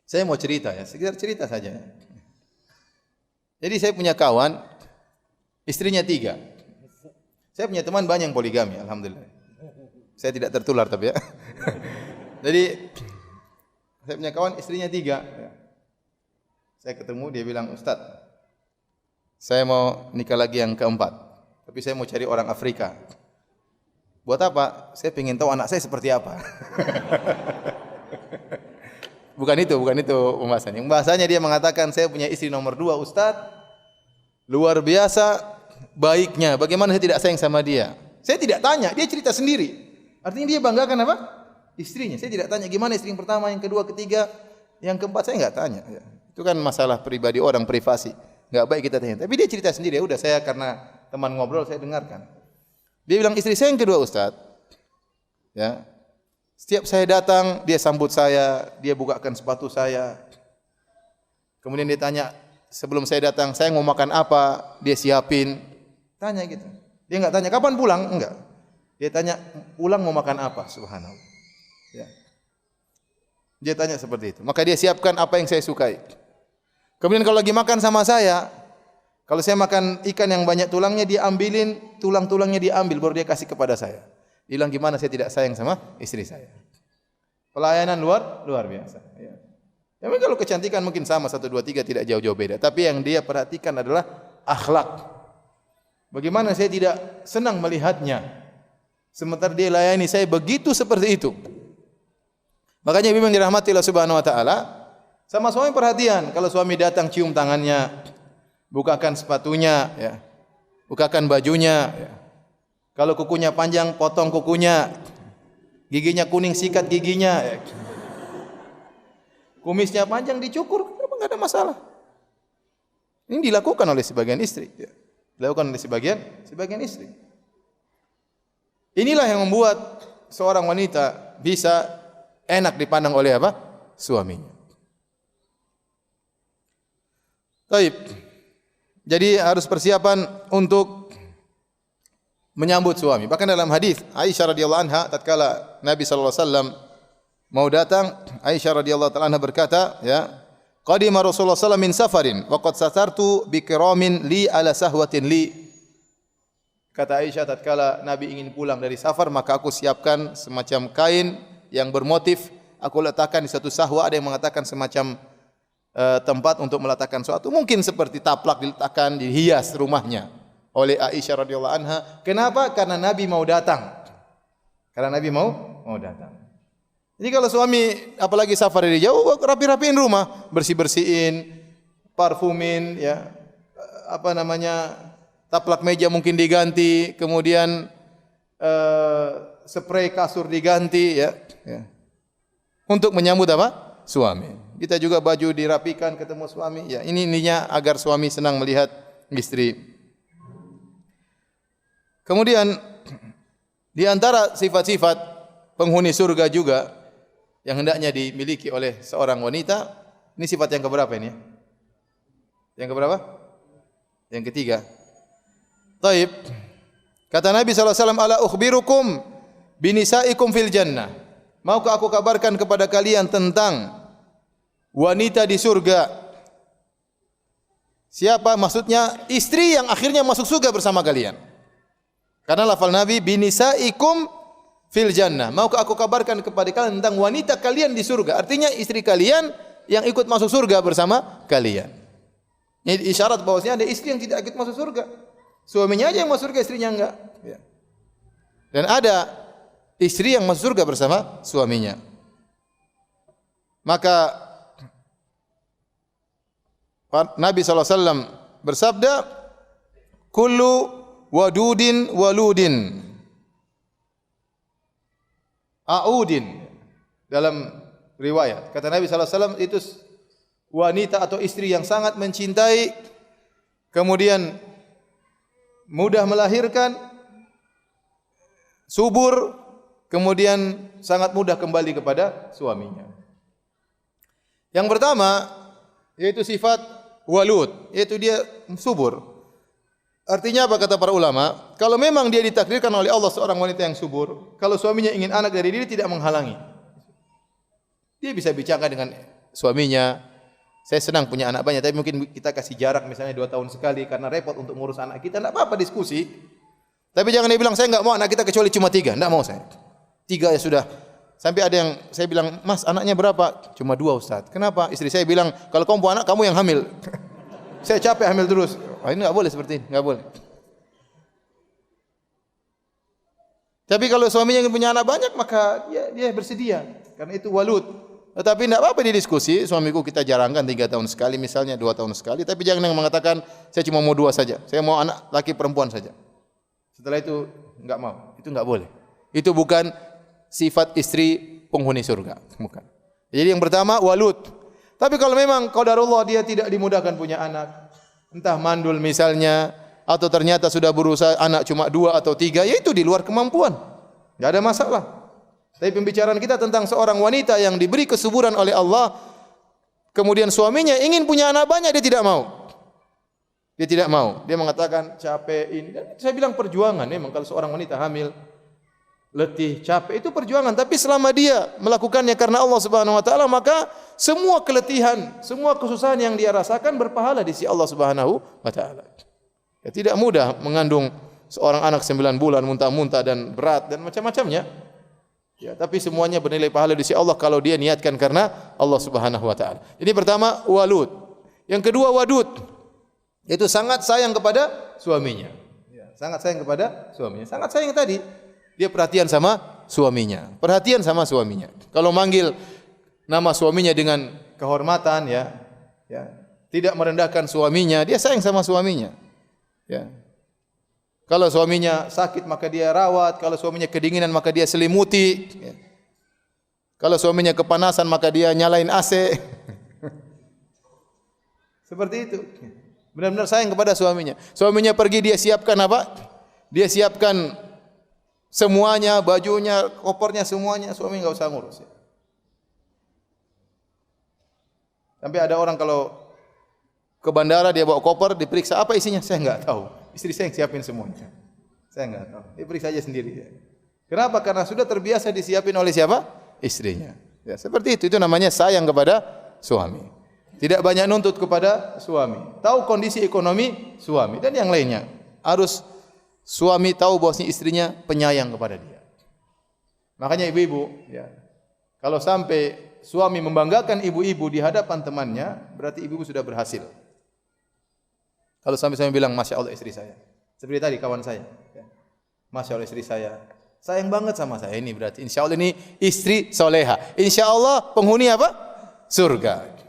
Speaker 1: Saya mau cerita ya, sekedar cerita saja. Jadi saya punya kawan, istrinya 3. Saya punya teman banyak yang poligami, alhamdulillah. Saya tidak tertular tapi ya. Jadi saya punya kawan istrinya 3. Saya ketemu dia bilang, "Ustaz, saya mau nikah lagi yang keempat, tapi saya mau cari orang Afrika." Buat apa? Saya ingin tahu anak saya seperti apa. Bukan itu pembahasannya. Pembahasannya dia mengatakan, "Saya punya istri nomor 2, Ustaz. Luar biasa baiknya. Bagaimana saya tidak sayang sama dia?" Saya tidak tanya, dia cerita sendiri. Artinya dia banggakan apa? Istrinya. Saya tidak tanya gimana istri yang pertama, yang kedua, ketiga, yang keempat, saya enggak tanya. Itu kan masalah pribadi orang, privasi. Enggak baik kita tanya. Tapi dia cerita sendiri, ya udah saya karena teman ngobrol saya dengarkan. Dia bilang istri saya yang kedua Ustaz. Ya. Setiap saya datang, dia sambut saya, dia bukakan sepatu saya. Kemudian dia tanya, sebelum saya datang, saya mau makan apa? Dia siapin. Tanya gitu. Dia enggak tanya kapan pulang, enggak. Dia tanya pulang mau makan apa? Subhanallah. Ya. Dia tanya seperti itu. Maka dia siapkan apa yang saya sukai. Kemudian kalau lagi makan sama saya, kalau saya makan ikan yang banyak tulangnya, dia ambilin tulang-tulangnya, dia ambil baru dia kasih kepada saya. Dia bilang gimana saya tidak sayang sama istri saya. Pelayanan luar biasa. Ya. Ya, kalau kecantikan mungkin sama 1, 2, 3 tidak jauh-jauh beda. Tapi yang dia perhatikan adalah akhlak. Bagaimana saya tidak senang melihatnya. Sementara dia layani saya begitu seperti itu. Makanya ibu yang dirahmati Allah Subhanahu wa taala, sama suami perhatian. Kalau suami datang cium tangannya, bukakan sepatunya, ya. Bukakan bajunya, ya. Kalau kukunya panjang, potong kukunya. Giginya kuning, sikat giginya. Ya. Kumisnya panjang, dicukur, kenapa enggak ada masalah. Ini dilakukan oleh sebagian istri. Ya. Dilakukan oleh sebagian istri. Inilah yang membuat seorang wanita bisa enak dipandang oleh apa? Suaminya. Baik. Jadi harus persiapan untuk menyambut suami. Bahkan dalam hadis Aisyah radhiyallahu anha tatkala Nabi sallallahu alaihi wasallam mau datang, Aisyah radhiyallahu taala anha berkata, ya, qadima Rasulullah sallallahu alaihi wasallam min safarin wa qad satartu bi kiramin li ala sahwatin li. Kata Aisyah tatkala Nabi ingin pulang dari safar, maka aku siapkan semacam kain yang bermotif, aku letakkan di satu sahwa, ada yang mengatakan semacam tempat untuk meletakkan sesuatu, mungkin seperti taplak diletakkan, dihias rumahnya oleh Aisyah radhiyallahu anha. Kenapa? Karena Nabi mau datang. Karena Nabi mau datang. Jadi kalau suami apalagi safar dari jauh, rapi-rapiin rumah, bersih-bersihin, parfumin, ya, apa namanya, taplak meja mungkin diganti, kemudian spray kasur diganti, ya. Untuk menyambut apa? Suami. Kita juga baju dirapikan ketemu suami, ya. Ini intinya agar suami senang melihat istri. Kemudian di antara sifat-sifat penghuni surga juga yang hendaknya dimiliki oleh seorang wanita, ini sifat yang keberapa ini? Yang keberapa? Yang ketiga. Taib. Kata Nabi sallallahu alaihi wasallam, "Ala ukhbirukum binisaikum fil jannah." Maukah aku kabarkan kepada kalian tentang wanita di surga? Siapa? Maksudnya istri yang akhirnya masuk surga bersama kalian. Karena lafal Nabi binisaikum fil jannah. Maukah aku kabarkan kepada kalian tentang wanita kalian di surga? Artinya istri kalian yang ikut masuk surga bersama kalian. Ini isyarat bahwasanya ada istri yang tidak ikut masuk surga. Suaminya aja yang masuk surga, istrinya enggak. Ya. Dan ada istri yang masuk surga bersama suaminya. Maka Nabi SAW bersabda, kullu wadudin waludin a'udin. Dalam riwayat kata Nabi SAW, itu wanita atau istri yang sangat mencintai, kemudian mudah melahirkan, subur, kemudian sangat mudah kembali kepada suaminya. Yang pertama yaitu sifat walud, yaitu dia subur. Artinya apa kata para ulama? Kalau memang dia ditakdirkan oleh Allah seorang wanita yang subur, kalau suaminya ingin anak dari dia tidak menghalangi. Dia bisa bicara dengan suaminya, saya senang punya anak banyak, tapi mungkin kita kasih jarak misalnya 2 tahun sekali karena repot untuk ngurus anak kita. Tidak apa-apa diskusi. Tapi jangan dia bilang saya enggak mau anak kita kecuali cuma 3. Tidak mau saya. 3 ya sudah. Sampai ada yang saya bilang, "Mas, anaknya berapa?" "Cuma 2, Ustaz." "Kenapa?" Istri saya bilang, "Kalau kamu punya anak, kamu yang hamil." Saya capek hamil terus. Ini enggak boleh seperti ini, enggak boleh. Tapi kalau suaminya ingin punya anak banyak, maka dia bersedia. Karena itu walud. Tetapi tidak apa-apa didiskusi, suamiku kita jarangkan 3 tahun sekali misalnya, 2 tahun sekali, tapi jangan yang mengatakan saya cuma mau 2 saja. Saya mau anak laki perempuan saja. Setelah itu enggak mau. Itu enggak boleh. Itu bukan sifat istri penghuni surga, bukan. Jadi yang pertama walud. Tapi kalau memang qadarullah dia tidak dimudahkan punya anak, entah mandul misalnya, atau ternyata sudah berusaha anak cuma 2 atau 3, ya itu di luar kemampuan. Enggak ada masalah. Tapi pembicaraan kita tentang seorang wanita yang diberi kesuburan oleh Allah, kemudian suaminya ingin punya anak banyak, dia tidak mau. Dia tidak mau. Dia mengatakan capek ini. Dan saya bilang perjuangan. Memang kalau seorang wanita hamil, letih, capek, itu perjuangan. Tapi selama dia melakukannya karena Allah Subhanahu Wa Taala, maka semua keletihan, semua kesusahan yang dia rasakan berpahala di sisi Allah Subhanahu Wa Taala. Ya, tidak mudah mengandung seorang anak 9 bulan, muntah-muntah dan berat dan macam-macamnya. Ya, tapi semuanya bernilai pahala di sisi Allah kalau dia niatkan karena Allah Subhanahu Wa Taala. Ini pertama walud. Yang kedua wadud. Itu sangat sayang kepada suaminya. Ya, sangat sayang kepada suaminya. Sangat sayang tadi. Dia perhatian sama suaminya. Perhatian sama suaminya. Kalau manggil nama suaminya dengan kehormatan, ya, tidak merendahkan suaminya, dia sayang sama suaminya. Ya. Kalau suaminya sakit maka dia rawat. Kalau suaminya kedinginan maka dia selimuti. Ya. Kalau suaminya kepanasan maka dia nyalain AC. Seperti itu. Benar-benar sayang kepada suaminya. Suaminya pergi, dia siapkan apa? Dia siapkan semuanya, bajunya, kopernya, semuanya. Suami enggak usah ngurus. Sampai ada orang kalau ke bandara dia bawa koper, diperiksa apa isinya, saya enggak tahu. Istri saya yang siapin semuanya. Saya enggak tahu. Dia periksa aja sendiri. Kenapa? Karena sudah terbiasa disiapin oleh siapa? Istrinya. Ya, seperti itu. Itu namanya sayang kepada suami. Tidak banyak nuntut kepada suami. Tahu kondisi ekonomi suami dan yang lainnya. Harus suami tahu bahwasanya istrinya penyayang kepada dia. Makanya ibu-ibu, ya, kalau sampai suami membanggakan ibu-ibu di hadapan temannya, berarti ibu-ibu sudah berhasil. Kalau sampai suami bilang, Masya Allah istri saya. Seperti tadi kawan saya. Ya. Masya Allah istri saya. Sayang banget sama saya. Ini berarti insya Allah ini istri soleha. Insya Allah penghuni apa? Surga.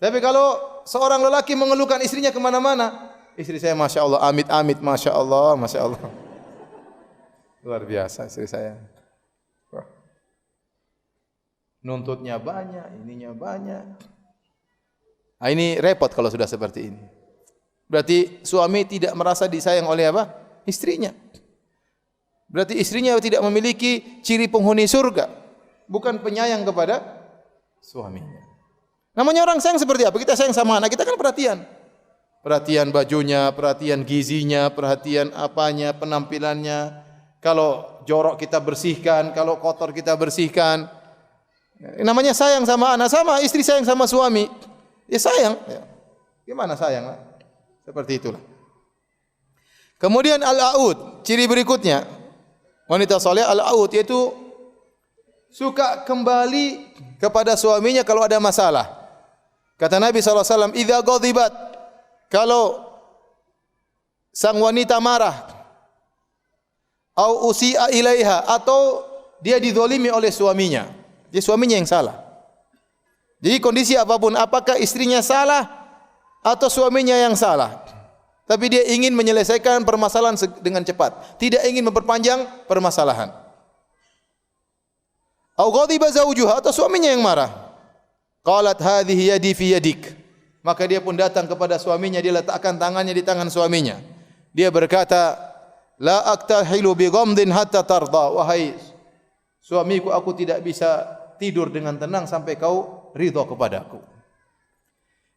Speaker 1: Tapi kalau seorang lelaki mengeluhkan istrinya kemana-mana, istri saya Masya Allah, amit-amit, Masya Allah, Masya Allah. Luar biasa istri saya. Wah. Nuntutnya banyak, ininya banyak. Nah, ini repot kalau sudah seperti ini. Berarti suami tidak merasa disayang oleh apa? Istrinya. Berarti istrinya tidak memiliki ciri penghuni surga. Bukan penyayang kepada suaminya. Namanya orang sayang seperti apa? Kita sayang sama anak kita kan perhatian. Perhatian bajunya, perhatian gizinya, perhatian apanya, penampilannya. Kalau jorok kita bersihkan, kalau kotor kita bersihkan. Namanya sayang sama anak, sama istri sayang sama suami. Ya sayang. Ya. Gimana sayang? Seperti itulah. Kemudian al-aud, ciri berikutnya. Wanita saleh al-aud yaitu suka kembali kepada suaminya kalau ada masalah. Kata Nabi SAW, "Idza ghadibat", kalau sang wanita marah, au usi'a ilaiha, atau dia dizalimi oleh suaminya. Jadi suaminya yang salah. Jadi kondisi apapun, apakah istrinya salah atau suaminya yang salah, tapi dia ingin menyelesaikan permasalahan dengan cepat, tidak ingin memperpanjang permasalahan. Au ghadiba zaujuha, atau suaminya yang marah. Qalat hadhihi yadi fi yadik. Maka dia pun datang kepada suaminya, dia letakkan tangannya di tangan suaminya. Dia berkata, la aktahilu bi ghamdin hatta tarda. Wahai suamiku, aku tidak bisa tidur dengan tenang sampai kau ridha kepadaku.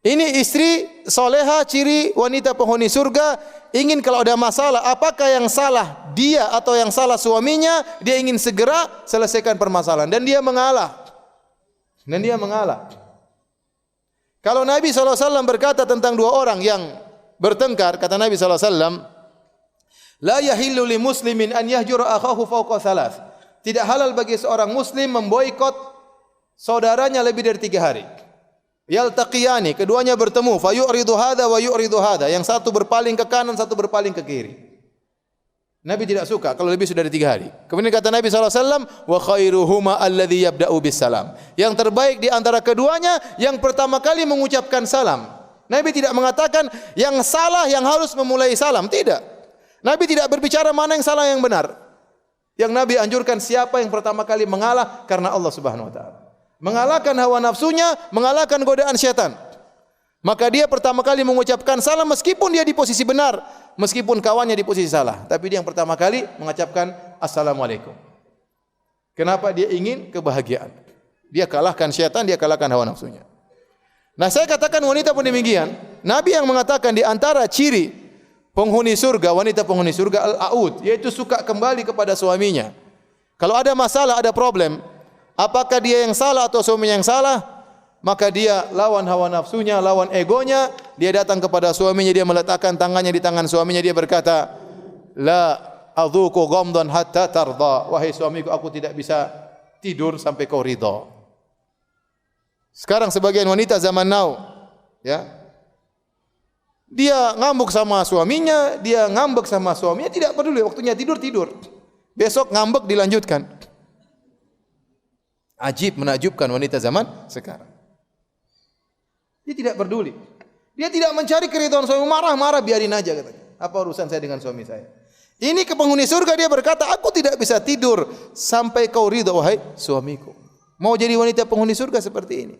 Speaker 1: Ini istri soleha, ciri wanita penghuni surga. Ingin kalau ada masalah, apakah yang salah dia atau yang salah suaminya, dia ingin segera selesaikan permasalahan. Dan dia mengalah. Kalau Nabi SAW berkata tentang dua orang yang bertengkar, kata Nabi SAW, la yahillu li muslimin an yahjura akhahu fawqa thalath. Tidak halal bagi seorang muslim memboikot saudaranya lebih dari 3 hari. Yaltaqiyani, keduanya bertemu, fa yu'ridu hadza wa yu'ridu hadza. Yang satu berpaling ke kanan, satu berpaling ke kiri. Nabi tidak suka kalau lebih sudah dari 3 hari. Kemudian kata Nabi SAW, wa khairuhuma alladhi yabda'u bis salam. Yang terbaik di antara keduanya yang pertama kali mengucapkan salam. Nabi tidak mengatakan yang salah yang harus memulai salam, tidak. Nabi tidak berbicara mana yang salah yang benar. Yang Nabi anjurkan siapa yang pertama kali mengalah karena Allah Subhanahu wa taala. Mengalahkan hawa nafsunya, mengalahkan godaan syaitan. maka dia pertama kali mengucapkan salam meskipun dia di posisi benar, meskipun kawannya di posisi salah, tapi dia yang pertama kali mengucapkan assalamualaikum. Kenapa? Dia ingin kebahagiaan. Dia kalahkan syaitan, dia kalahkan hawa nafsunya. Nah, saya katakan wanita pun demikian. Nabi yang mengatakan di antara ciri penghuni surga, wanita penghuni surga al-aud, yaitu suka kembali kepada suaminya. Kalau ada masalah, ada problem, apakah dia yang salah atau suaminya yang salah, maka dia lawan hawa nafsunya, lawan egonya, dia datang kepada suaminya, dia meletakkan tangannya di tangan suaminya, dia berkata, la adzuqu ghamdan hatta tarda. Wahai suamiku, aku tidak bisa tidur sampai kau ridha. Sekarang sebagian wanita zaman now, ya, dia ngambek sama suaminya, dia ngambek sama suaminya, tidak peduli, waktunya tidur. Besok ngambek dilanjutkan. Ajib, menakjubkan wanita zaman sekarang. Dia tidak peduli. Dia tidak mencari keridhaan suami, marah-marah biarin aja katanya. Apa urusan saya dengan suami saya? Ini ke penghuni surga, dia berkata, aku tidak bisa tidur sampai kau ridha wahai suamiku. Mau jadi wanita penghuni surga seperti ini.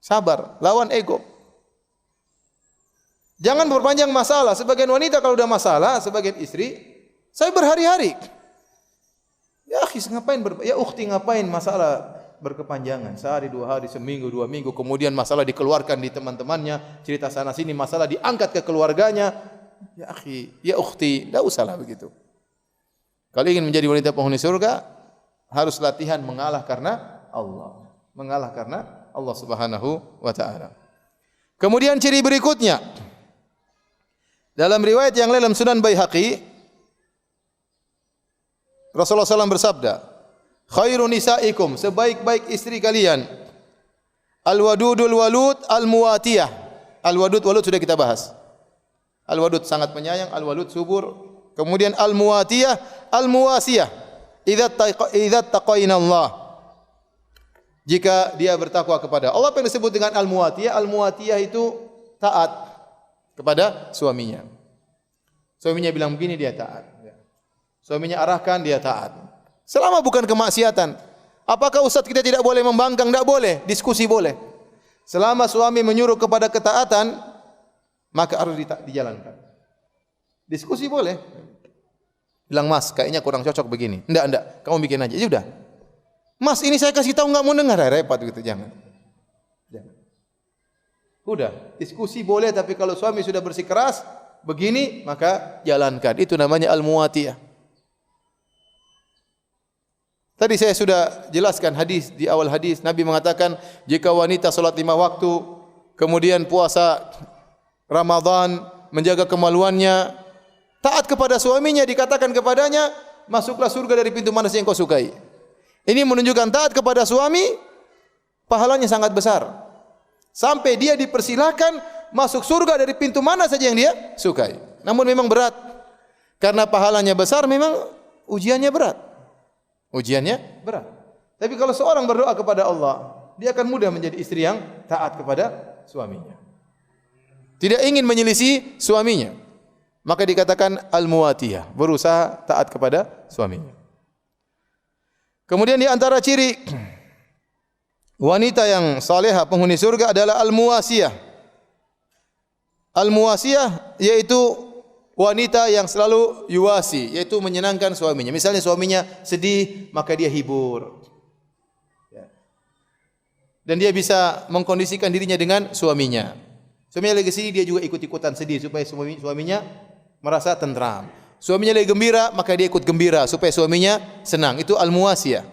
Speaker 1: Sabar, lawan ego. Jangan berpanjang masalah. Sebagian wanita kalau udah masalah, sebagian istri, saya berhari-hari. Ya akhi, ya ukhti ngapain masalah berkepanjangan? Sehari, 2 hari, seminggu, 2 minggu, kemudian masalah dikeluarkan di teman-temannya, cerita sana sini, masalah diangkat ke keluarganya. Ya akhi, ya ukhti, tidak usahlah begitu. Kalau ingin menjadi wanita penghuni surga, harus latihan mengalah karena Allah. Mengalah karena Allah Subhanahu wa taala. Kemudian ciri berikutnya, dalam riwayat yang lain dalam Sunan Baihaqi, Rasulullah SAW bersabda, khairu nisaikum, sebaik-baik istri kalian, al-wadudul walud al-muwatiyah. Al-wadud, walud sudah kita bahas. Al-wadud sangat penyayang, al-walud subur. Kemudian al-muwatiyah, al-muwasiyah. Idza taqaina Allah. Jika dia bertakwa kepada Allah. Apa yang disebut dengan al-muwatiyah? Al-muwatiyah itu taat kepada suaminya. Suaminya bilang begini, dia taat. Suaminya arahkan, dia taat. Selama bukan kemaksiatan. Apakah ustaz kita tidak boleh membangkang? Tidak boleh. Diskusi boleh. Selama suami menyuruh kepada ketaatan, maka harus dijalankan. Diskusi boleh. Bilang, mas, kayaknya kurang cocok begini. Enggak. Kamu bikin aja. Ya sudah. Mas, ini saya kasih tahu enggak mau dengar, repot gitu, jangan. Udah, diskusi boleh, tapi kalau suami sudah bersikeras begini, maka jalankan. Itu namanya al-muwatiyah. Tadi saya sudah jelaskan hadis, di awal hadis Nabi mengatakan, jika wanita salat 5 waktu, kemudian puasa Ramadan, menjaga kemaluannya, taat kepada suaminya, dikatakan kepadanya, masuklah surga dari pintu mana yang kau sukai. Ini menunjukkan taat kepada suami, pahalanya sangat besar. Sampai dia dipersilakan masuk surga dari pintu mana saja yang dia sukai. Namun memang berat. Karena pahalanya besar, memang ujiannya berat. Ujiannya berat. Tapi kalau seorang berdoa kepada Allah, dia akan mudah menjadi istri yang taat kepada suaminya. Tidak ingin menyelisih suaminya. Maka dikatakan al-muwatiyah, berusaha taat kepada suaminya. Kemudian di antara ciri wanita yang salehah penghuni surga adalah al-muwasiyah. Al-muwasiyah yaitu wanita yang selalu yuwasi, yaitu menyenangkan suaminya. Misalnya suaminya sedih, maka dia hibur. Dan dia bisa mengkondisikan dirinya dengan suaminya. Suaminya lagi sedih, dia juga ikut-ikutan sedih supaya suaminya merasa tentram. Suaminya lagi gembira, maka dia ikut gembira supaya suaminya senang. Itu al-muwasiyah.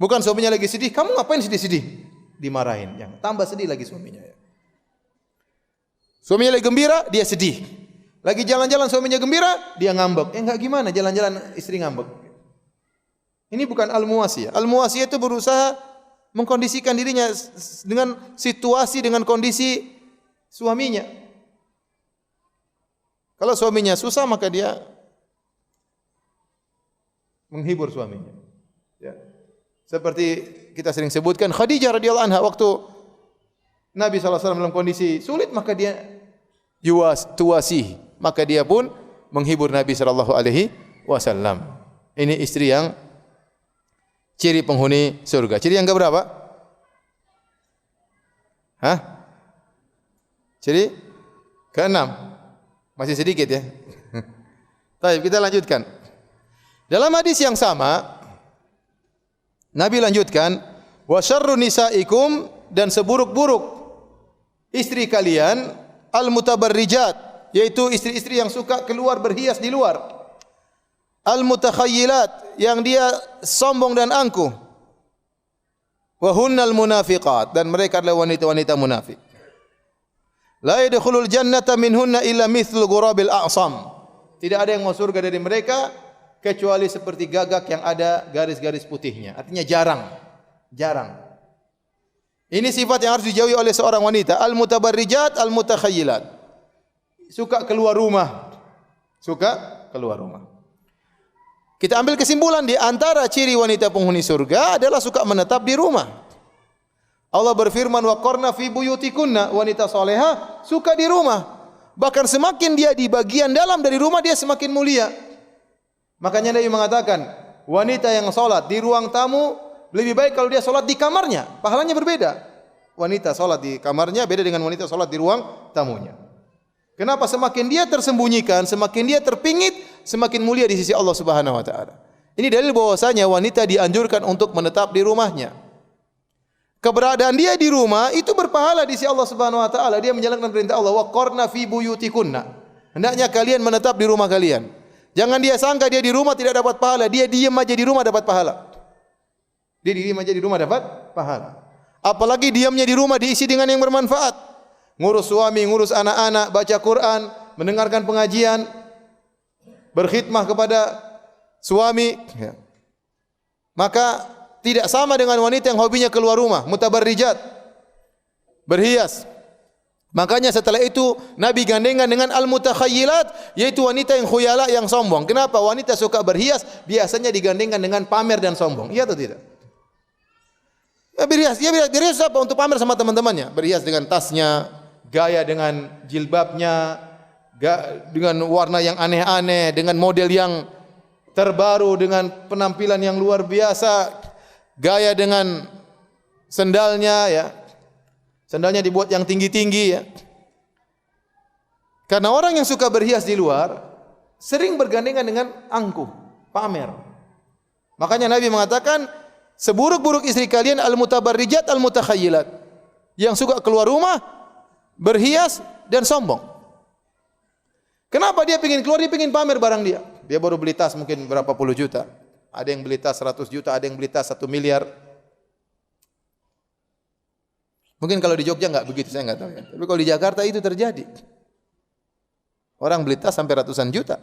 Speaker 1: Bukan suaminya lagi sedih, kamu ngapain sedih-sedih? Dimarahin. Yang tambah sedih lagi suaminya. Suaminya lagi gembira, dia sedih. Lagi jalan-jalan suaminya gembira, dia ngambek. Enggak gimana jalan-jalan istri ngambek. Ini bukan al-muwasiyah. Al-muwasiyah itu berusaha mengkondisikan dirinya dengan situasi, dengan kondisi suaminya. Kalau suaminya susah, maka dia menghibur suaminya. Ya. Seperti kita sering sebutkan, Khadijah radhiyallahu anha waktu Nabi SAW dalam kondisi sulit, maka dia tuwasih, maka dia pun menghibur Nabi SAW. Ini istri yang ciri penghuni surga. Ciri yang keberapa? Hah? Ciri keenam. Masih sedikit ya. Baik, kita lanjutkan. Dalam hadis yang sama, Nabi lanjutkan, wa syarrun nisaikum, dan seburuk-buruk istri kalian al-mutabarrijat, yaitu istri-istri yang suka keluar berhias di luar. Al-mutakhayyilat, yang dia sombong dan angkuh. Wa hunnal munafiqat, dan mereka adalah wanita-wanita munafik. La yadkhulul jannata minhunna illa mithlu ghurabil a'sam. Tidak ada yang masuk surga dari mereka kecuali seperti gagak yang ada garis-garis putihnya. Artinya jarang. Jarang. Ini sifat yang harus dijauhi oleh seorang wanita. Al-mutabarrijat, al-mutakhayyilat. Suka keluar rumah. Suka keluar rumah. Kita ambil kesimpulan, di antara ciri wanita penghuni surga adalah suka menetap di rumah. Allah berfirman, wa qarna fi buyutikunna, wanita salehah suka di rumah. Bahkan semakin dia di bagian dalam dari rumah, dia semakin mulia. Makanya Nabi mengatakan, wanita yang salat di ruang tamu lebih baik kalau dia salat di kamarnya, pahalanya berbeda. Wanita salat di kamarnya beda dengan wanita salat di ruang tamunya. Kenapa? Semakin dia tersembunyikan, semakin dia terpingit, semakin mulia di sisi Allah Subhanahu wa taala. Ini dalil bahwasanya wanita dianjurkan untuk menetap di rumahnya. Keberadaan dia di rumah itu berpahala di sisi Allah Subhanahu wa taala. Dia menjalankan perintah Allah, wa qarna fi buyutikunna. Hendaknya kalian menetap di rumah kalian. Jangan dia sangka dia di rumah tidak dapat pahala, dia diam aja di rumah dapat pahala. Dia diam aja di rumah dapat pahala. Apalagi diamnya di rumah diisi dengan yang bermanfaat. Ngurus suami, ngurus anak-anak, baca Quran, mendengarkan pengajian, berkhidmah kepada suami. Ya. Maka tidak sama dengan wanita yang hobinya keluar rumah, mutabarrijat, berhias. Makanya setelah itu Nabi gandengan dengan al-mutakhayyilat, yaitu wanita yang khuyala, yang sombong. Kenapa? Wanita suka berhias biasanya digandengkan dengan pamer dan sombong. Iya atau tidak? Ya, berhias apa? Untuk pamer sama teman-temannya. Berhias dengan tasnya, gaya dengan jilbabnya, dengan warna yang aneh-aneh, dengan model yang terbaru, dengan penampilan yang luar biasa, gaya dengan sendalnya, ya. Sendalnya dibuat yang tinggi-tinggi, ya. Karena orang yang suka berhias di luar sering bergandengan dengan angkuh, pamer. Makanya Nabi mengatakan, seburuk-buruk istri kalian al-mutabarrijat al-mutakhayyilat, yang suka keluar rumah, berhias dan sombong. Kenapa dia ingin keluar? Dia ingin pamer barang dia. Dia baru beli tas mungkin berapa puluh juta. Ada yang beli tas 100 juta, ada yang beli tas 1 miliar. Mungkin kalau di Jogja enggak begitu, saya enggak tahu ya. Tapi kalau di Jakarta itu terjadi. Orang beli tas sampai ratusan juta.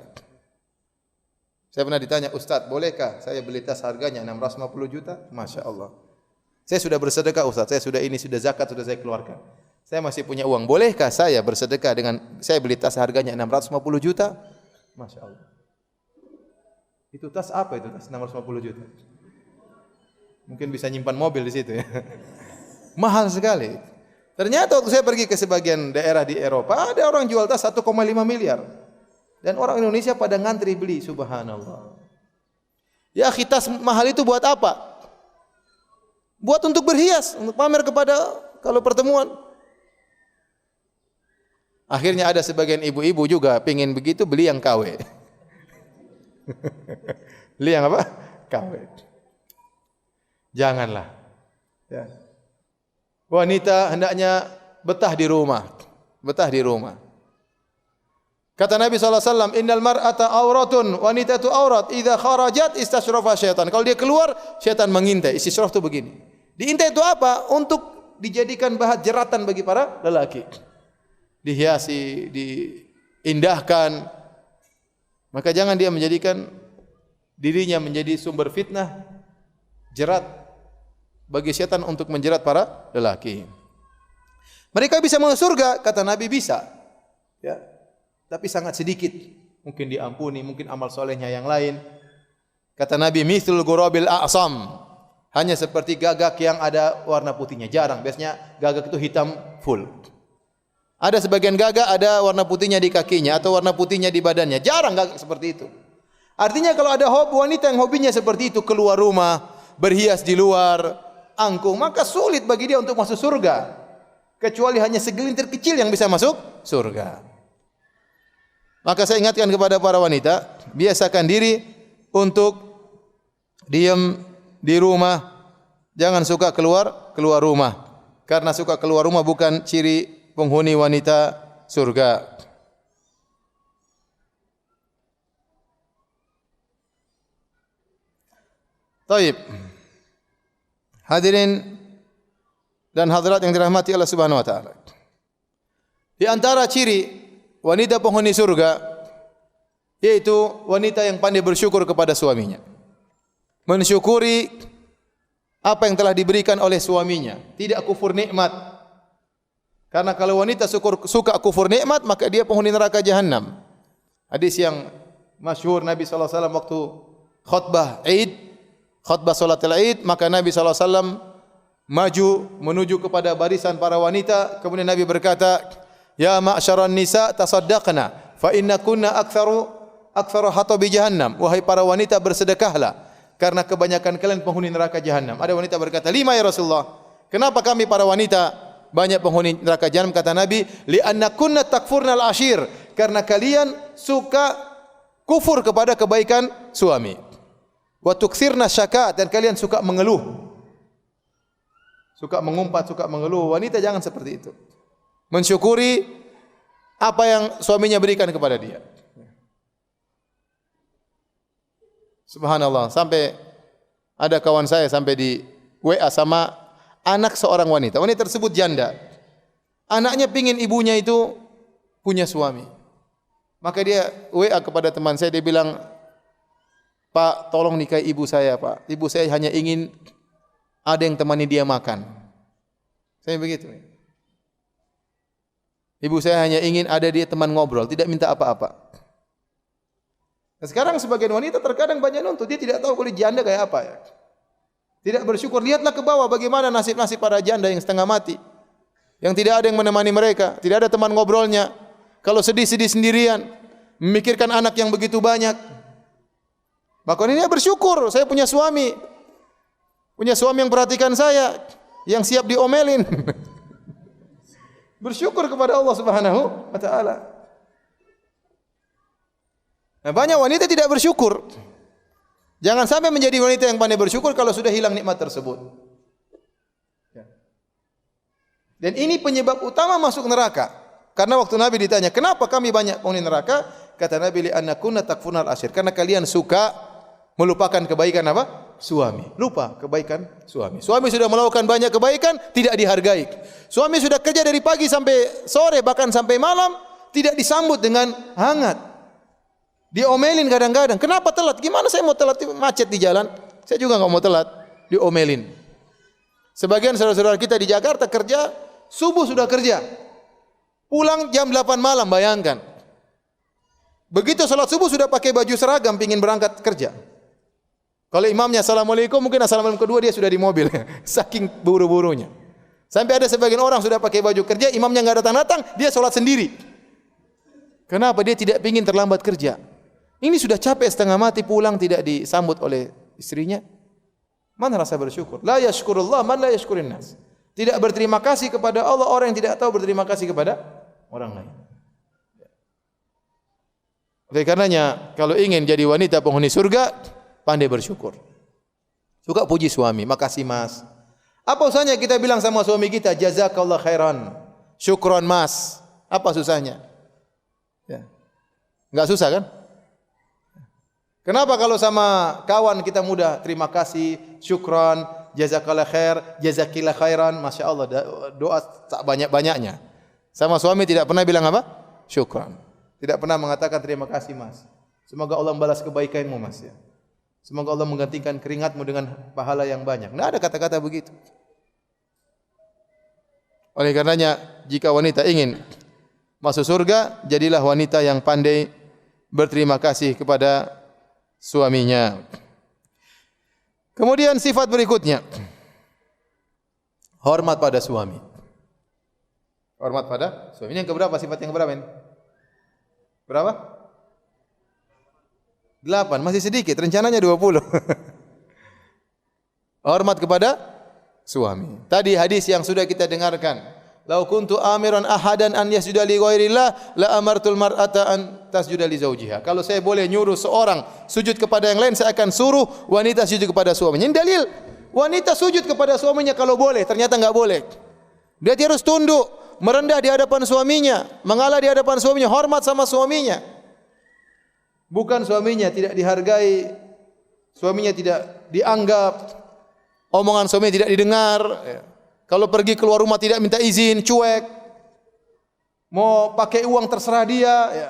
Speaker 1: Saya pernah ditanya, Ustaz, bolehkah saya beli tas harganya 650 juta? Masya Allah. Saya sudah bersedekah Ustaz, saya sudah ini, sudah zakat, sudah saya keluarkan. Saya masih punya uang. Bolehkah saya bersedekah dengan saya beli tas harganya 650 juta? Masya Allah. Itu tas apa itu tas 650 juta? Mungkin bisa nyimpan mobil di situ ya. Mahal sekali. Ternyata waktu saya pergi ke sebagian daerah di Eropa, ada orang jual tas 1,5 miliar. Dan orang Indonesia pada ngantri beli, subhanallah. Ya, tas mahal itu buat apa? Buat untuk berhias, untuk pamer kepada kalau pertemuan. Akhirnya ada sebagian ibu-ibu juga pingin begitu, beli yang KW. Beli yang apa? KW. Janganlah. Ya. Wanita hendaknya betah di rumah. Betah di rumah. Kata Nabi SAW, innal mar'ata auratun, wanita itu aurat. Idza kharajat istashrafa syaitan. Kalau dia keluar, syaitan mengintai. Istishraf itu begini. Diintai itu apa? Untuk dijadikan bahan jeratan bagi para lelaki. Dihiasi, diindahkan. Maka jangan dia menjadikan dirinya menjadi sumber fitnah, jerat bagi syaitan untuk menjerat para lelaki. Mereka bisa masuk surga, kata Nabi bisa. Ya. Tapi sangat sedikit. Mungkin diampuni, mungkin amal solehnya yang lain. Kata Nabi, mithlul ghurabil a'sam. Hanya seperti gagak yang ada warna putihnya. Jarang, biasanya gagak itu hitam full. Ada sebagian gagak ada warna putihnya di kakinya atau warna putihnya di badannya. Jarang gagak seperti itu. Artinya kalau ada wanita yang hobinya seperti itu, keluar rumah, berhias di luar, angkuh, maka sulit bagi dia untuk masuk surga. kecuali hanya segelintir kecil yang bisa masuk surga. Maka saya ingatkan kepada para wanita, biasakan diri untuk diam di rumah, jangan suka keluar rumah. Karena suka keluar rumah bukan ciri penghuni wanita surga. Taib. Hadirin dan hadirat yang dirahmati Allah Subhanahu wa taala. Di antara ciri wanita penghuni surga yaitu wanita yang pandai bersyukur kepada suaminya. Mensyukuri apa yang telah diberikan oleh suaminya, tidak kufur nikmat. Karena kalau wanita suka kufur nikmat, maka dia penghuni neraka jahanam. Hadis yang masyhur Nabi sallallahu alaihi wasallam waktu khutbah salatul Id, maka Nabi sallallahu alaihi wasallam maju menuju kepada barisan para wanita, kemudian Nabi berkata, "Ya ma'syaran nisa tasaddaqna, fa innakunna aktsaru hatabi jahannam." Wahai para wanita, bersedekahlah karena kebanyakan kalian penghuni neraka jahanam. Ada wanita berkata, "Lima ya Rasulullah, kenapa kami para wanita banyak penghuni neraka jahanam?" Kata Nabi, "Li'annakunna takfurnal ashir." Karena kalian suka kufur kepada kebaikan suami. Wa tuktsirna syakat, dan kalian suka mengeluh. Suka mengumpat, suka mengeluh. Wanita jangan seperti itu. Mensyukuri apa yang suaminya berikan kepada dia. Subhanallah, sampai ada kawan saya sampai di WA sama anak seorang wanita. Wanita tersebut janda. Anaknya pingin ibunya itu punya suami. Maka dia WA kepada teman saya, dia bilang, "Pak, tolong nikahi ibu saya, Pak. Ibu saya hanya ingin ada yang temani dia makan." Saya begitu. Ibu saya hanya ingin ada dia teman ngobrol, tidak minta apa-apa. Nah, sekarang sebagian wanita terkadang banyak nuntut, dia tidak tahu kulit janda kayak apa ya. Tidak bersyukur. Lihatlah ke bawah bagaimana nasib-nasib para janda yang setengah mati. Yang tidak ada yang menemani mereka, tidak ada teman ngobrolnya. Kalau sedih-sedih sendirian, memikirkan anak yang begitu banyak. Maka ini dia bersyukur, saya punya suami. Punya suami yang perhatikan saya, yang siap diomelin. Bersyukur kepada Allah Subhanahu wa taala. Nah, banyak wanita tidak bersyukur. Jangan sampai menjadi wanita yang pandai bersyukur kalau sudah hilang nikmat tersebut. Dan ini penyebab utama masuk neraka. Karena waktu Nabi ditanya, "Kenapa kami banyak penghuni neraka?" Kata Nabi, "Li'annakunna takfurnal ashir." Karena kalian suka melupakan kebaikan apa? Suami. Lupa kebaikan suami. Suami sudah melakukan banyak kebaikan, tidak dihargai. Suami sudah kerja dari pagi sampai sore, bahkan sampai malam, tidak disambut dengan hangat. Diomelin kadang-kadang. Kenapa telat? Gimana saya mau telat, macet di jalan? Saya juga enggak mau telat. Diomelin. Sebagian saudara-saudara kita di Jakarta kerja, subuh sudah kerja. Pulang jam 8 malam, bayangkan. Begitu salat subuh sudah pakai baju seragam, pingin berangkat kerja. Kalau imamnya assalamualaikum, mungkin assalamualaikum kedua dia sudah di mobil. Saking buru-burunya. Sampai ada sebagian orang sudah pakai baju kerja, imamnya enggak datang-datang, dia salat sendiri. Kenapa? Dia tidak pingin terlambat kerja. Ini sudah capek setengah mati, pulang tidak disambut oleh istrinya. Mana rasa bersyukur? La yashkurullah man la yashkurin nas. Tidak berterima kasih kepada Allah orang yang tidak tahu berterima kasih kepada orang lain. Oleh karenanya, kalau ingin jadi wanita penghuni surga, pandai bersyukur. Suka puji suami, "Makasih Mas." Apa usahanya kita bilang sama suami kita, "Jazakallah khairan." Syukron Mas. Apa susahnya? Ya. Enggak susah kan? Kenapa kalau sama kawan kita mudah, "Terima kasih, syukran, jazakallah khair, jazakillah khairan." Masya Allah, doa tak banyak-banyaknya. Sama suami tidak pernah bilang apa? Syukran. Tidak pernah mengatakan terima kasih Mas. Semoga Allah membalas kebaikanmu Mas ya. Semoga Allah menggantikan keringatmu dengan pahala yang banyak. Tidak ada kata-kata begitu. Oleh karenanya, jika wanita ingin masuk surga, jadilah wanita yang pandai berterima kasih kepada suaminya. Kemudian sifat berikutnya, hormat pada suami. Hormat pada suami. Ini yang keberapa? Sifat yang keberapa ini? Berapa? 8, masih sedikit, rencananya 20. Hormat kepada suami. Tadi hadis yang sudah kita dengarkan, "Lau kuntu amiran ahadan an yasjuda li ghairillah la amartul mar'ata an tasjuda li zaujiha." Kalau saya boleh nyuruh seorang sujud kepada yang lain, saya akan suruh wanita sujud kepada suaminya. Ini dalil. Wanita sujud kepada suaminya kalau boleh, ternyata enggak boleh. Dia harus tunduk, merendah di hadapan suaminya, mengalah di hadapan suaminya, hormat sama suaminya. Bukan suaminya tidak dihargai, suaminya tidak dianggap, omongan suaminya tidak didengar. Kalau pergi keluar rumah tidak minta izin, cuek. Mau pakai uang terserah dia, ya.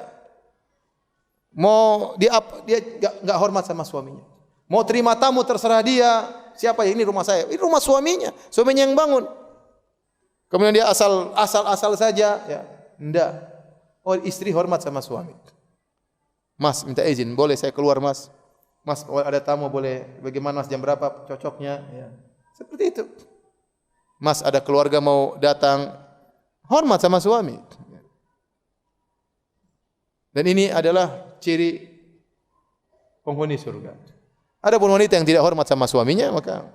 Speaker 1: Mau dia enggak hormat sama suaminya. Mau terima tamu terserah dia. Siapa ya? Ini rumah saya. Ini rumah suaminya. Suaminya yang bangun. Kemudian dia asal saja, ya. Enggak. Oh, istri hormat sama suami. Mas, minta izin, boleh saya keluar, Mas? Mas, ada tamu, boleh. Bagaimana, Mas, jam berapa cocoknya? Ya. Seperti itu. Mas, ada keluarga mau datang, hormat sama suami. Dan ini adalah ciri penghuni surga. Adapun wanita yang tidak hormat sama suaminya, maka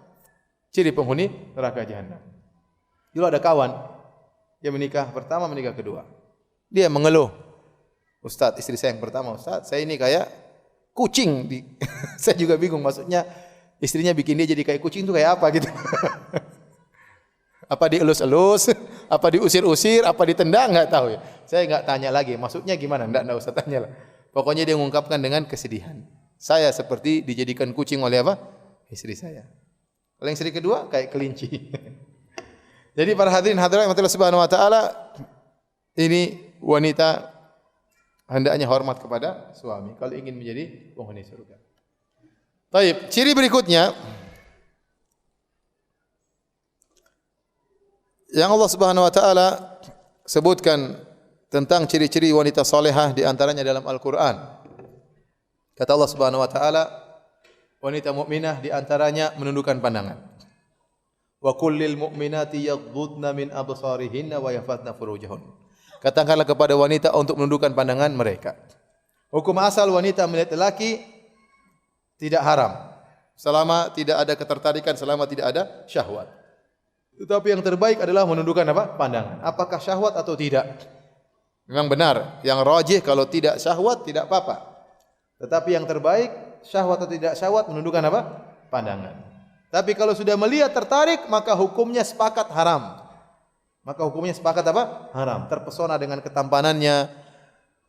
Speaker 1: ciri penghuni neraka jahanam. Dulu ada kawan, dia menikah pertama, menikah kedua. Dia mengeluh, "Ustaz, istri saya yang pertama, Ustaz, saya ini kayak kucing." Saya juga bingung, maksudnya istrinya bikin dia jadi kayak kucing itu kayak apa gitu. Apa dielus-elus, apa diusir-usir, apa ditendang, enggak tahu ya. Saya enggak tanya lagi, maksudnya gimana? Enggak usah tanya lah. Pokoknya dia mengungkapkan dengan kesedihan. Saya seperti dijadikan kucing oleh apa? Istri saya. Kalau yang istri kedua kayak kelinci. Jadi para hadirin hadirat Allah Subhanahu wa taala, ini wanita hendaknya hormat kepada suami kalau ingin menjadi penghuni surga. Baik, ciri berikutnya yang Allah Subhanahu wa taala sebutkan tentang ciri-ciri wanita salehah di antaranya dalam Al-Qur'an. Kata Allah Subhanahu wa taala, wanita mukminah di antaranya menundukkan pandangan. Wa kullil mu'minati yaghdudna min absarihinna wa yafatna furujahun. Katakanlah kepada wanita untuk menundukkan pandangan mereka. Hukum asal wanita melihat lelaki tidak haram selama tidak ada ketertarikan, selama tidak ada syahwat. Tetapi yang terbaik adalah menundukkan apa? Pandangan. Apakah syahwat atau tidak? Memang benar, yang rajih kalau tidak syahwat tidak apa-apa. Tetapi yang terbaik syahwat atau tidak syahwat menundukkan apa? Pandangan. Tapi kalau sudah melihat tertarik, maka hukumnya sepakat haram. Maka hukumnya sepakat apa? Haram. Terpesona dengan ketampanannya,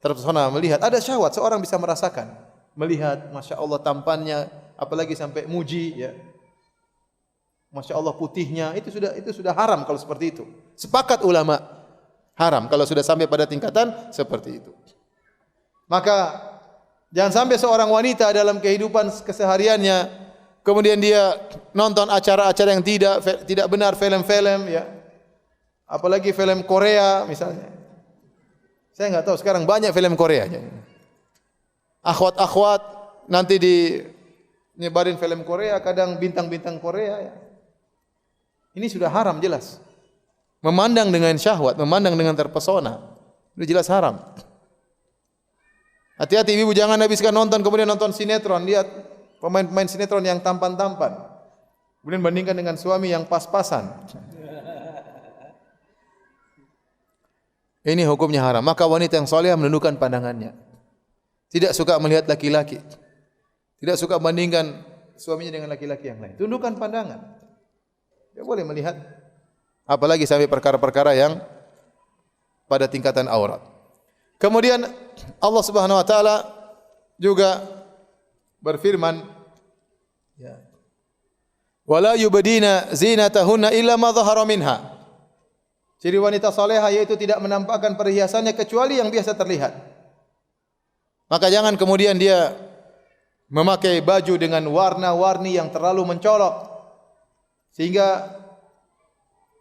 Speaker 1: terpesona melihat. Ada syahwat, seorang bisa merasakan. Melihat, Masya Allah tampannya, apalagi sampai muji, ya. Masya Allah putihnya, itu sudah haram kalau seperti itu. Sepakat ulama, haram kalau sudah sampai pada tingkatan seperti itu. Maka jangan sampai seorang wanita dalam kehidupan kesehariannya kemudian dia nonton acara-acara yang tidak benar, film-film, ya. Apalagi film Korea misalnya. Saya enggak tahu sekarang banyak film Korea. Akhwat-akhwat nanti nyebarin film Korea, kadang bintang-bintang Korea, ya. Ini sudah haram jelas. Memandang dengan syahwat, memandang dengan terpesona, itu jelas haram. Hati-hati ibu, jangan habiskan nonton kemudian nonton sinetron, lihat pemain-pemain sinetron yang tampan-tampan, kemudian bandingkan dengan suami yang pas-pasan. Ini hukumnya haram. Maka wanita yang saleh menundukkan pandangannya. Tidak suka melihat laki-laki. Tidak suka bandingkan suaminya dengan laki-laki yang lain. Tundukkan pandangan. Dia boleh melihat, apalagi sampai perkara-perkara yang pada tingkatan aurat. Kemudian Allah Subhanahu wa taala juga berfirman, ya, wala yubdina zinatahunna illa ma dhahara minha. Ciri wanita salehah yaitu tidak menampakkan perhiasannya kecuali yang biasa terlihat. Maka jangan kemudian dia memakai baju dengan warna-warni yang terlalu mencolok sehingga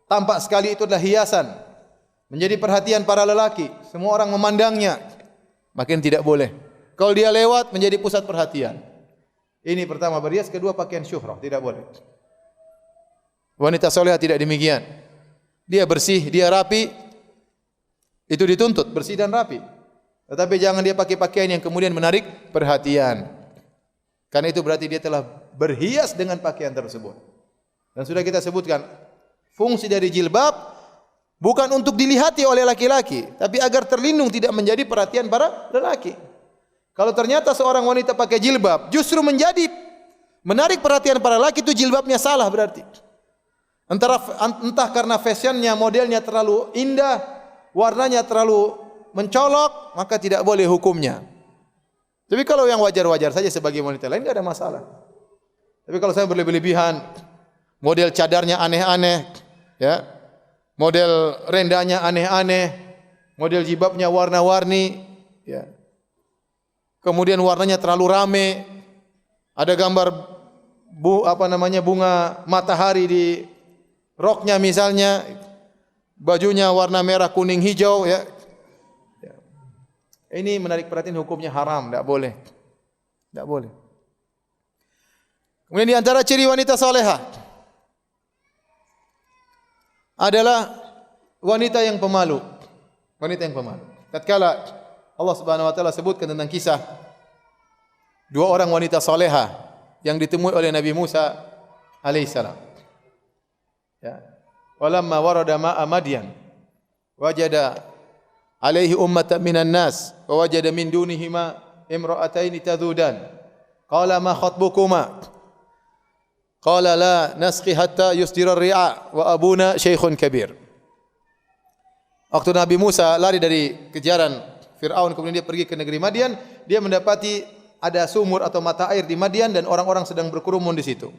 Speaker 1: tampak sekali itu adalah hiasan, menjadi perhatian para lelaki, semua orang memandangnya. Makin tidak boleh. Kalau dia lewat menjadi pusat perhatian. Ini pertama berhias, kedua pakaian syuhrah, tidak boleh. Wanita salehah tidak demikian. Dia bersih, dia rapi, itu dituntut bersih dan rapi. Tetapi jangan dia pakai pakaian yang kemudian menarik perhatian. Karena itu berarti dia telah berhias dengan pakaian tersebut. Dan sudah kita sebutkan, fungsi dari jilbab Bukan untuk dilihati oleh laki-laki, tapi agar terlindung tidak menjadi perhatian para lelaki. Kalau ternyata seorang wanita pakai jilbab justru menjadi menarik perhatian para lelaki, itu jilbabnya salah berarti. Entah karena fashionnya, modelnya terlalu indah, warnanya terlalu mencolok, maka tidak boleh hukumnya. Tapi kalau yang wajar-wajar saja sebagai wanita lain tidak ada masalah. Tapi kalau saya berlebihan, model cadarnya aneh-aneh, ya, model rendahnya aneh-aneh, model jilbabnya warna-warni, ya. Kemudian warnanya terlalu rame, ada gambar bunga matahari di roknya misalnya, bajunya warna merah, kuning, hijau, ya. Ini menarik perhatian, hukumnya haram, tidak boleh. Tidak boleh. Kemudian di antara ciri wanita salehah adalah wanita yang pemalu. Wanita yang pemalu. Tatkala Allah Subhanahu wa taala sebutkan tentang kisah dua orang wanita salehah yang ditemui oleh Nabi Musa alaihissalam. Ya. Walamma warada ma'a Madyan wajada alaihi ummatan minan nas wa wajada min dunihima imra'ataini tadhudan. Qala ma khatbukuma? Qala la nasqi hatta yusdira ar-ri'a wa abuna syaikhun kabir. Waktu Nabi Musa lari dari kejaran Fir'aun, kemudian dia pergi ke negeri Madian, dia mendapati ada sumur atau mata air di Madian dan orang-orang sedang berkerumun di situ.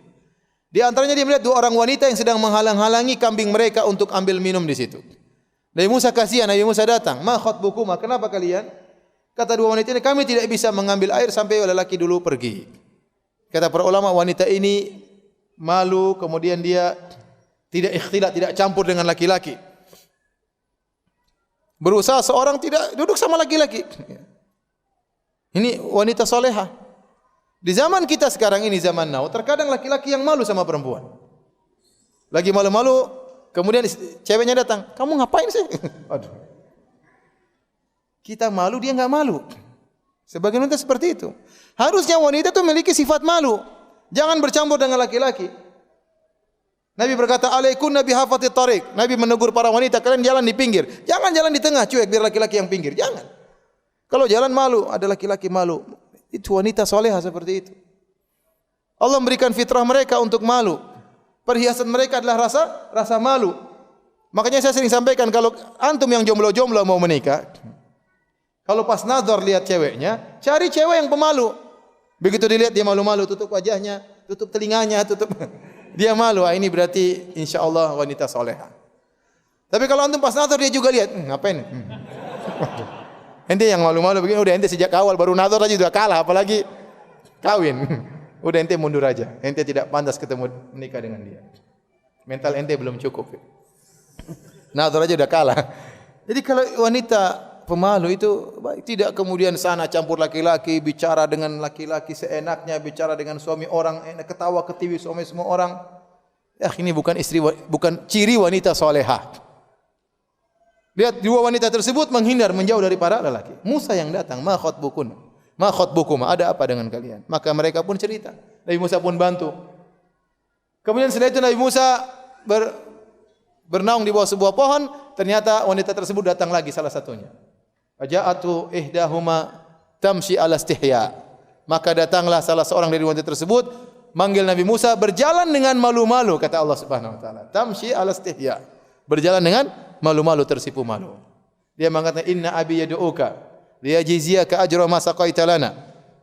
Speaker 1: Di antaranya dia melihat dua orang wanita yang sedang menghalang-halangi kambing mereka untuk ambil minum di situ. Nabi Musa kasihan, Nabi Musa datang, "Ma khatbukuma? Kenapa kalian?" Kata dua wanita ini, "Kami tidak bisa mengambil air sampai lelaki dulu pergi." Kata para ulama, wanita ini malu, kemudian dia tidak ikhtilat, tidak campur dengan laki-laki. Berusaha seorang tidak duduk sama laki-laki. Ini wanita solehah. Di zaman kita sekarang ini, zaman now, terkadang laki-laki yang malu sama perempuan. Lagi malu-malu, kemudian ceweknya datang, "Kamu ngapain sih?" Aduh. Kita malu, dia enggak malu. Sebagian wanita seperti itu. Harusnya wanita itu memiliki sifat malu. Jangan bercampur dengan laki-laki. Nabi berkata, "Alaikunna bihafatit tariq." Nabi menegur para wanita, kalian jalan di pinggir. Jangan jalan di tengah, cuek biar laki-laki yang pinggir. Jangan. Kalau jalan malu, ada laki-laki malu. Itu wanita solehah seperti itu. Allah memberikan fitrah mereka untuk malu. Perhiasan mereka adalah rasa malu. Makanya saya sering sampaikan, kalau antum yang jomblo-jomblo mau menikah, kalau pas nazar lihat ceweknya, cari cewek yang pemalu. Begitu dilihat dia malu-malu, tutup wajahnya, tutup telinganya, tutup dia malu. Ini berarti insya-Allah wanita solehah. Tapi kalau antum pas nazar dia juga lihat, ngapain? Ente yang malu-malu begini, udah ente sejak awal baru nazar aja sudah kalah, apalagi kawin. Udah ente mundur aja. Ente tidak pantas ketemu menikah dengan dia. Mental ente belum cukup. Nazar aja udah kalah. Jadi kalau wanita pemalu itu baik, tidak kemudian sana campur laki-laki, bicara dengan laki-laki seenaknya, bicara dengan suami orang, ketawa ketiwi suami semua orang. Ya, ini bukan ciri wanita solehah. Lihat dua wanita tersebut menghindar, menjauh dari para lelaki. Musa yang datang, "Ma khatbukun? Ma khatbukum? Ada apa dengan kalian?" Maka mereka pun cerita. Nabi Musa pun bantu. Kemudian setelah itu Nabi Musa bernaung di bawah sebuah pohon, ternyata wanita tersebut datang lagi salah satunya. Aja'atu ihdahuma tamshi ala istihya. Maka datanglah salah seorang dari wanita tersebut manggil Nabi Musa berjalan dengan malu-malu, kata Allah Subhanahu wa taala. Tamshi ala istihya. Berjalan dengan malu-malu, tersipu malu. Dia mengatakan, "Inna abi yad'uka liyajziyaka ajra ma saqaita lana."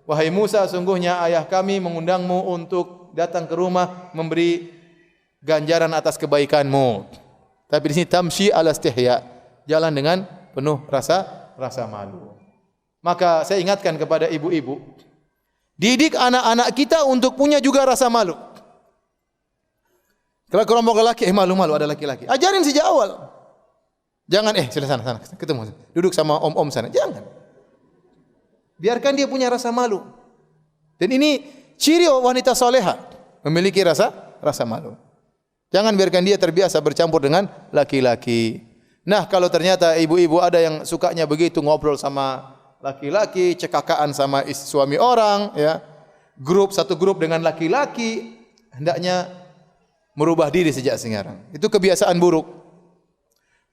Speaker 1: Wahai Musa, sungguhnya ayah kami mengundangmu untuk datang ke rumah memberi ganjaran atas kebaikanmu. Tapi di sini tamshi ala istihya, jalan dengan penuh rasa malu. Maka saya ingatkan kepada ibu-ibu, didik anak-anak kita untuk punya juga rasa malu. Kalau kelompok laki malu-malu ada laki-laki, ajarin sejak awal. Jangan sana ketemu, duduk sama om-om sana. Jangan. Biarkan dia punya rasa malu. Dan ini ciri wanita soleha, memiliki rasa malu. Jangan biarkan dia terbiasa bercampur dengan laki-laki. Nah, kalau ternyata ibu-ibu ada yang sukanya begitu, ngobrol sama laki-laki, cekakaan sama suami orang, ya, satu grup dengan laki-laki, hendaknya merubah diri sejak sekarang. Itu kebiasaan buruk.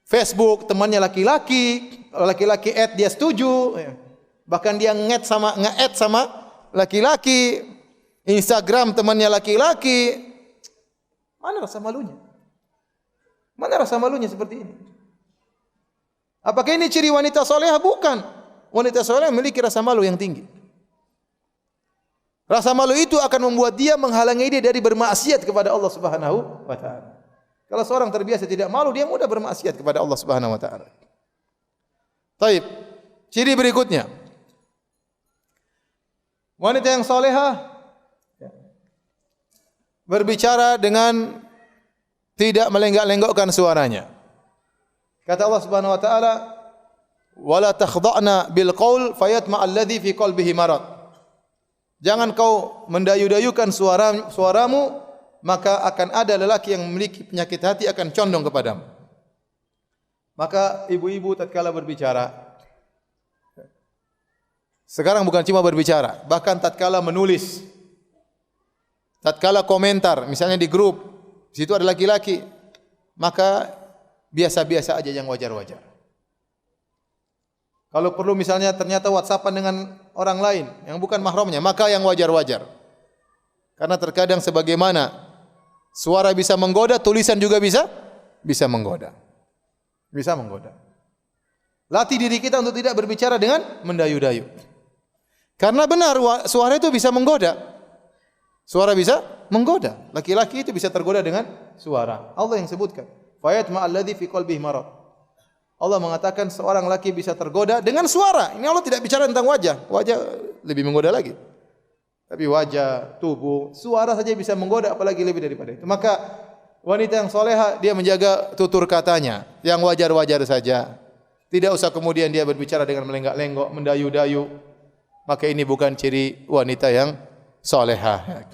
Speaker 1: Facebook temannya laki-laki, laki-laki add dia setuju, bahkan dia nge-add sama laki-laki. Instagram temannya laki-laki. Mana rasa malunya? Mana rasa malunya seperti ini? Apakah ini ciri wanita solehah? Bukan. Wanita solehah memiliki rasa malu yang tinggi. Rasa malu itu akan membuat dia menghalangi dia dari bermaksiat kepada Allah Subhanahu wa taala. Kalau seorang terbiasa tidak malu, dia mudah bermaksiat kepada Allah Subhanahu wa taala. Baik. Ciri berikutnya. Wanita yang salehah berbicara dengan tidak melenggak-lenggokkan suaranya. Kata Allah Subhanahu wa taala, "Wala takhda'na bil qaul fayatma alladhi fi qalbihi marad." Jangan kau mendayu-dayukan suaramu, maka akan ada lelaki yang memiliki penyakit hati akan condong kepadamu. Maka ibu-ibu tatkala berbicara, sekarang bukan cuma berbicara, bahkan tatkala menulis, tatkala komentar, misalnya di grup, di situ ada laki-laki, maka biasa-biasa aja yang wajar-wajar. Kalau perlu misalnya ternyata WhatsAppan dengan orang lain yang bukan mahramnya, maka yang wajar-wajar. Karena terkadang sebagaimana suara bisa menggoda, tulisan juga bisa menggoda. Bisa menggoda. Latih diri kita untuk tidak berbicara dengan mendayu-dayu. Karena benar suara itu bisa menggoda. Suara bisa menggoda. Laki-laki itu bisa tergoda dengan suara. Allah yang sebutkan, "Fayatma alladzi fi qalbihi marad." Allah mengatakan seorang laki bisa tergoda dengan suara. Ini Allah tidak bicara tentang wajah. Wajah lebih menggoda lagi. Tapi wajah, tubuh, suara saja bisa menggoda, apalagi lebih daripada itu. Maka wanita yang soleha dia menjaga tutur katanya yang wajar-wajar saja. Tidak usah kemudian dia berbicara dengan melenggak-lenggok, mendayu-dayu. Maka ini bukan ciri wanita yang soleha.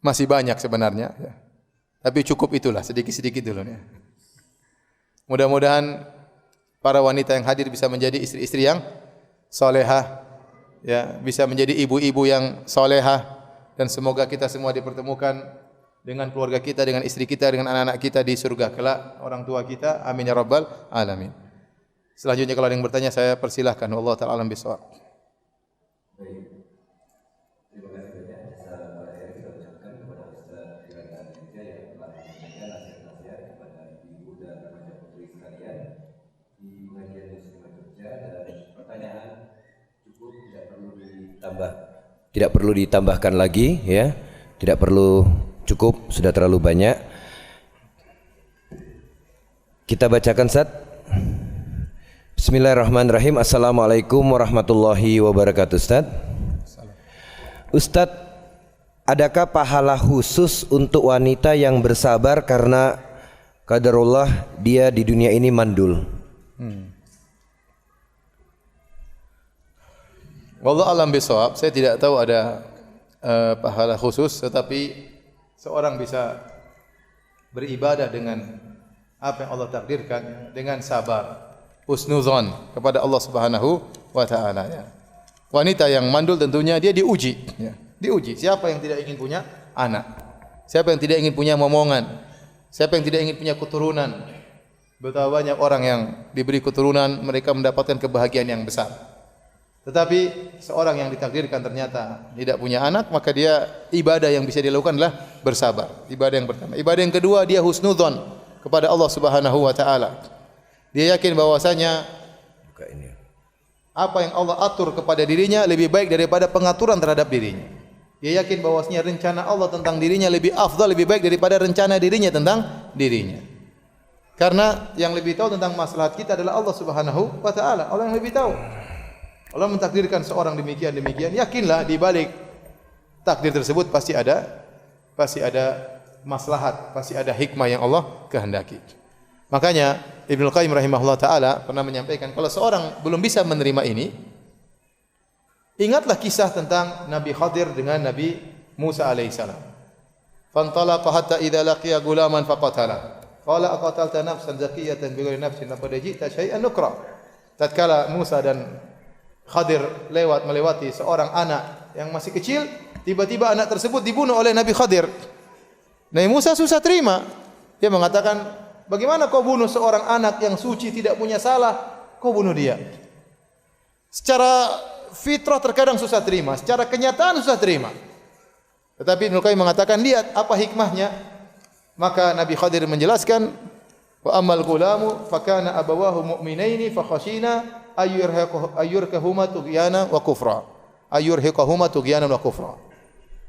Speaker 1: Masih banyak sebenarnya. Tapi cukup itulah, sedikit-sedikit dulu. Mudah-mudahan para wanita yang hadir bisa menjadi istri-istri yang solehah, ya, bisa menjadi ibu-ibu yang solehah, dan semoga kita semua dipertemukan dengan keluarga kita, dengan istri kita, dengan anak-anak kita di surga kelak, orang tua kita. Amin ya rabbal alamin. Selanjutnya kalau ada yang bertanya saya persilahkan. Wallahu ta'ala alam bisawab.
Speaker 2: Tidak perlu ditambahkan lagi, ya. Tidak perlu, cukup, sudah terlalu banyak. Kita bacakan, Ustaz. Bismillahirrahmanirrahim. Assalamualaikum warahmatullahi wabarakatuh, Ustaz. Ustaz, adakah pahala khusus untuk wanita yang bersabar karena qadarullah dia di dunia ini mandul?
Speaker 1: Wallahu a'lam bishawab. Saya tidak tahu ada pahala khusus, tetapi seorang bisa beribadah dengan apa yang Allah takdirkan dengan sabar, husnuzon kepada Allah Subhanahu wa taala, ya. Wanita yang mandul tentunya dia diuji, ya. Diuji. Siapa yang tidak ingin punya anak? Siapa yang tidak ingin punya momongan? Siapa yang tidak ingin punya keturunan? Betapa banyak orang yang diberi keturunan, mereka mendapatkan kebahagiaan yang besar. Tetapi seorang yang ditakdirkan ternyata tidak punya anak, maka dia ibadah yang bisa dilakukan adalah bersabar. Ibadah yang pertama. Ibadah yang kedua, dia husnudzon kepada Allah Subhanahu wa taala. Dia yakin bahwasanya apa yang Allah atur kepada dirinya lebih baik daripada pengaturan terhadap dirinya. Dia yakin bahwasanya rencana Allah tentang dirinya lebih afdal, lebih baik daripada rencana dirinya tentang dirinya. Karena yang lebih tahu tentang maslahat kita adalah Allah Subhanahu wa taala. Allah yang lebih tahu. Allah mentakdirkan seorang demikian, yakinlah di balik takdir tersebut pasti ada maslahat, pasti ada hikmah yang Allah kehendaki. Makanya Ibnu Qayyim rahimahullah taala pernah menyampaikan, kalau seorang belum bisa menerima ini, ingatlah kisah tentang Nabi Khadir dengan Nabi Musa alaihissalam. Fantalaqa hatta idza laqiya gulaman faqatala. Qala aqatalta nafsan zakiyatan bighairi nafsin laqad ji'ta syai'an nukra. Tatkala Musa dan Khadir melewati seorang anak yang masih kecil, tiba-tiba anak tersebut dibunuh oleh Nabi Khadir. Nabi Musa susah terima. Dia mengatakan, bagaimana kau bunuh seorang anak yang suci, tidak punya salah, kau bunuh dia. Secara fitrah terkadang susah terima, secara kenyataan susah terima. Tetapi Ibnu Qayyim mengatakan, lihat apa hikmahnya. Maka Nabi Khadir menjelaskan, wa ammal gulamu fakana abawahu mu'minaini fakhashina ayyurkahuma tughyana wa kufra. Ayyurhiqahuma tughyanan wa kufra.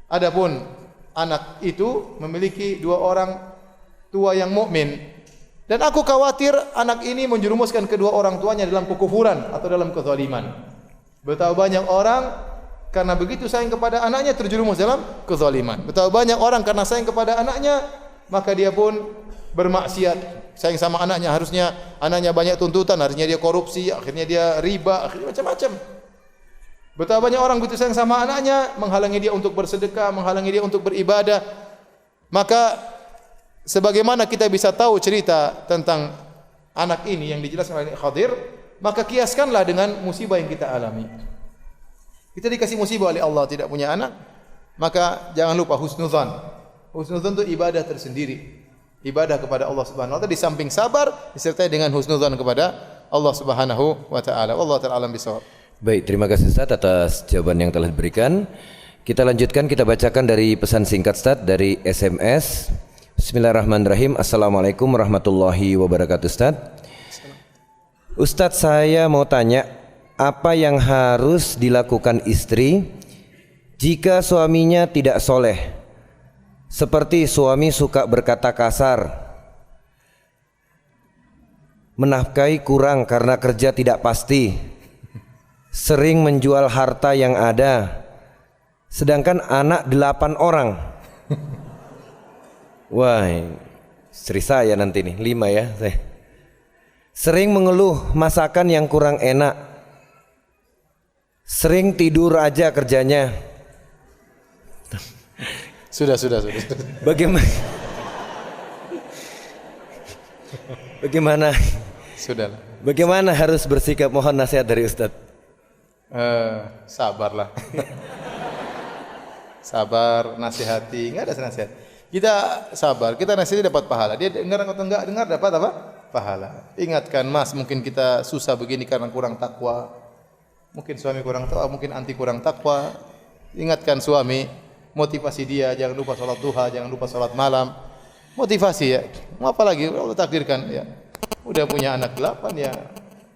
Speaker 1: Adapun anak itu memiliki dua orang tua yang mukmin, dan aku khawatir anak ini menjerumuskan kedua orang tuanya dalam kekufuran atau dalam kezaliman. Betapa banyak orang karena begitu sayang kepada anaknya terjerumus dalam kezaliman. Betapa banyak orang karena sayang kepada anaknya maka dia pun bermaksiat. Sayang sama anaknya, harusnya anaknya banyak tuntutan, harusnya dia korupsi, akhirnya dia riba, akhirnya macam-macam. Betapa banyak orang begitu sayang sama anaknya menghalangi dia untuk bersedekah, menghalangi dia untuk beribadah. Maka sebagaimana kita bisa tahu cerita tentang anak ini yang dijelaskan oleh Khadir, maka kiaskanlah dengan musibah yang kita alami. Kita dikasih musibah oleh Allah tidak punya anak, maka jangan lupa husnuzan. Husnuzan itu ibadah tersendiri. Ibadah kepada Allah Subhanahu wa taala di samping sabar disertai dengan husnuzan kepada Allah Subhanahu wa taala. Wallahu ta'ala alam bisawab.
Speaker 2: Baik, terima kasih Ustaz atas jawaban yang telah diberikan. Kita lanjutkan, kita bacakan dari pesan singkat Ustaz dari SMS. Bismillahirrahmanirrahim. Assalamualaikum warahmatullahi wabarakatuh Ustaz. Ustaz, saya mau tanya, apa yang harus dilakukan istri jika suaminya tidak soleh? Seperti suami suka berkata kasar, menafkahi kurang karena kerja tidak pasti, sering menjual harta yang ada, sedangkan anak 8 orang. Wah, istri saya nanti nih 5 ya saya. Sering mengeluh masakan yang kurang enak, sering tidur aja kerjanya.
Speaker 1: Sudah.
Speaker 2: Bagaimana?
Speaker 1: Sudah.
Speaker 2: Bagaimana harus bersikap? Mohon nasihat dari Ustaz.
Speaker 1: Sabarlah. Sabar, nasihati, enggak ada nasihat. Kita sabar, kita nasihati dapat pahala. Dia dengar atau enggak dengar dapat apa? Pahala. Ingatkan, Mas, mungkin kita susah begini karena kurang takwa. Mungkin suami kurang takwa, mungkin anti kurang takwa. Ingatkan suami, motivasi dia, jangan lupa salat duha, jangan lupa salat malam. Motivasi ya. Mau apa lagi? Allah takdirkan ya. Udah punya anak 8 ya.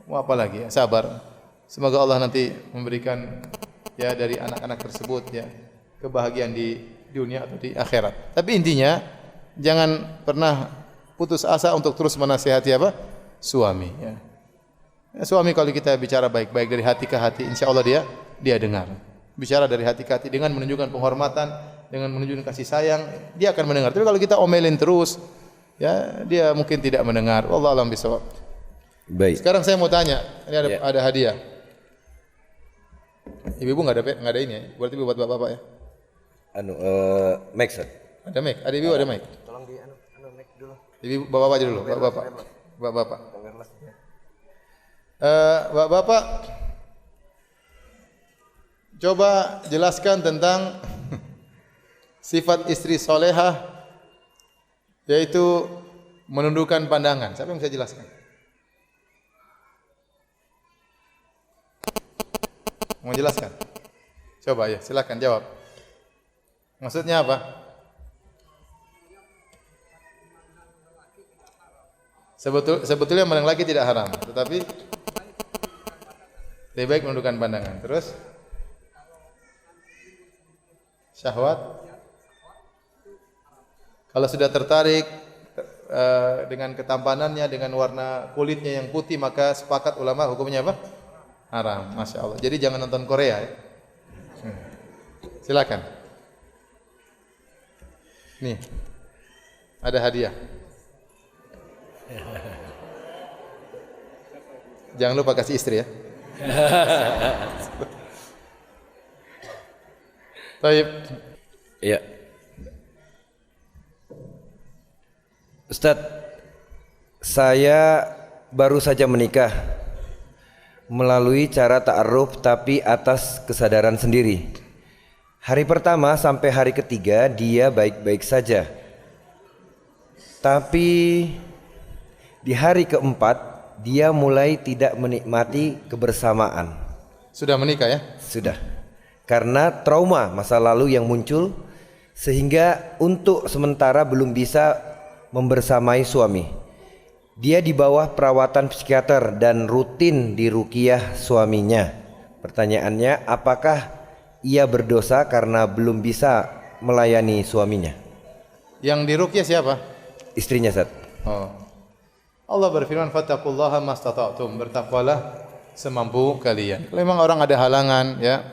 Speaker 1: Mau apa lagi ya? Sabar. Semoga Allah nanti memberikan ya dari anak-anak tersebut ya kebahagiaan di dunia atau di akhirat. Tapi intinya jangan pernah putus asa untuk terus menasihati apa? Suami ya. Suami kalau kita bicara baik-baik dari hati ke hati, insya Allah dia dengar. Bicara dari hati ke hati dengan menunjukkan penghormatan, dengan menunjukkan kasih sayang, dia akan mendengar. Tapi kalau kita omelin terus, ya dia mungkin tidak mendengar. Wallahu a'lam bishawab.
Speaker 2: Baik.
Speaker 1: Sekarang saya mau tanya, ini ada hadiah. Ibu nggak ada ini ya? Berarti buat bapak-bapak ya?
Speaker 2: Mic Ustaz.
Speaker 1: Ada mic, ada ibu ada mic.
Speaker 2: Tolong di mic dulu.
Speaker 1: Ibu bapak-bapak aja dulu, bapak-bapak. Bapak, coba jelaskan tentang sifat istri solehah, yaitu menundukkan pandangan. Siapa yang bisa jelaskan? Mau jelaskan? Coba ya, silakan jawab. Maksudnya apa? Sebetulnya memandang laki tidak haram, tetapi lebih baik menundukkan pandangan. Terus syahwat, kalau sudah tertarik dengan ketampanannya, dengan warna kulitnya yang putih, maka sepakat ulama hukumnya apa? Haram. Masya Allah. Jadi jangan nonton Korea ya. Silakan. Nih, ada hadiah. Jangan lupa kasih istri ya. Baik.
Speaker 2: Iya. Ustadz, saya baru saja menikah melalui cara ta'aruf tapi atas kesadaran sendiri. Hari pertama sampai hari ketiga dia baik-baik saja. Tapi di hari keempat dia mulai tidak menikmati kebersamaan.
Speaker 1: Sudah menikah ya?
Speaker 2: Sudah. Karena trauma masa lalu yang muncul sehingga untuk sementara belum bisa membersamai suami. Dia di bawah perawatan psikiater dan rutin diruqyah suaminya. Pertanyaannya, apakah ia berdosa karena belum bisa melayani suaminya?
Speaker 1: Yang diruqyah siapa?
Speaker 2: Istrinya, Ustaz.
Speaker 1: Oh. Allah berfirman, fattaqullaha mastata'tum, bertakwalah semampu kalian. Kalau memang orang ada halangan ya,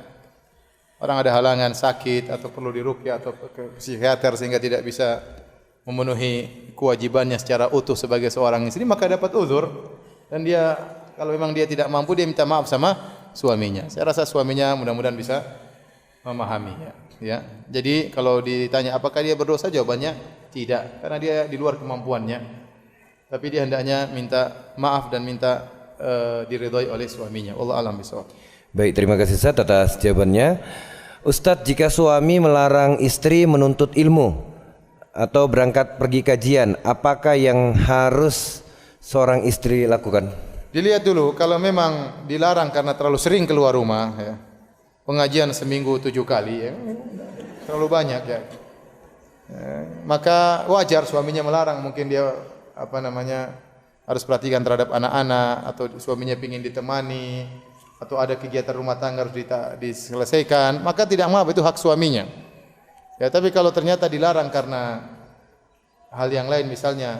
Speaker 1: orang ada halangan sakit atau perlu diruqyah atau ke psikiater sehingga tidak bisa memenuhi kewajibannya secara utuh sebagai seorang istri, maka dapat uzur. Dan dia kalau memang dia tidak mampu, dia minta maaf sama suaminya. Saya rasa suaminya mudah-mudahan bisa memahaminya ya. Jadi kalau ditanya apakah dia berdosa, jawabannya tidak, karena dia di luar kemampuannya. Tapi dia hendaknya minta maaf dan minta diridhai oleh suaminya. Wallahu a'lam bishawab.
Speaker 2: Baik, terima kasih Ustaz atas jawabannya. Ustadz, jika suami melarang istri menuntut ilmu atau berangkat pergi kajian, apakah yang harus seorang istri lakukan?
Speaker 1: Dilihat dulu, kalau memang dilarang karena terlalu sering keluar rumah ya, pengajian seminggu 7 kali ya, terlalu banyak ya, maka wajar suaminya melarang. Mungkin dia harus perhatikan terhadap anak-anak, atau suaminya ingin ditemani, atau ada kegiatan rumah tangga harus diselesaikan, maka tidak maaf, itu hak suaminya. Ya, tapi kalau ternyata dilarang karena hal yang lain, misalnya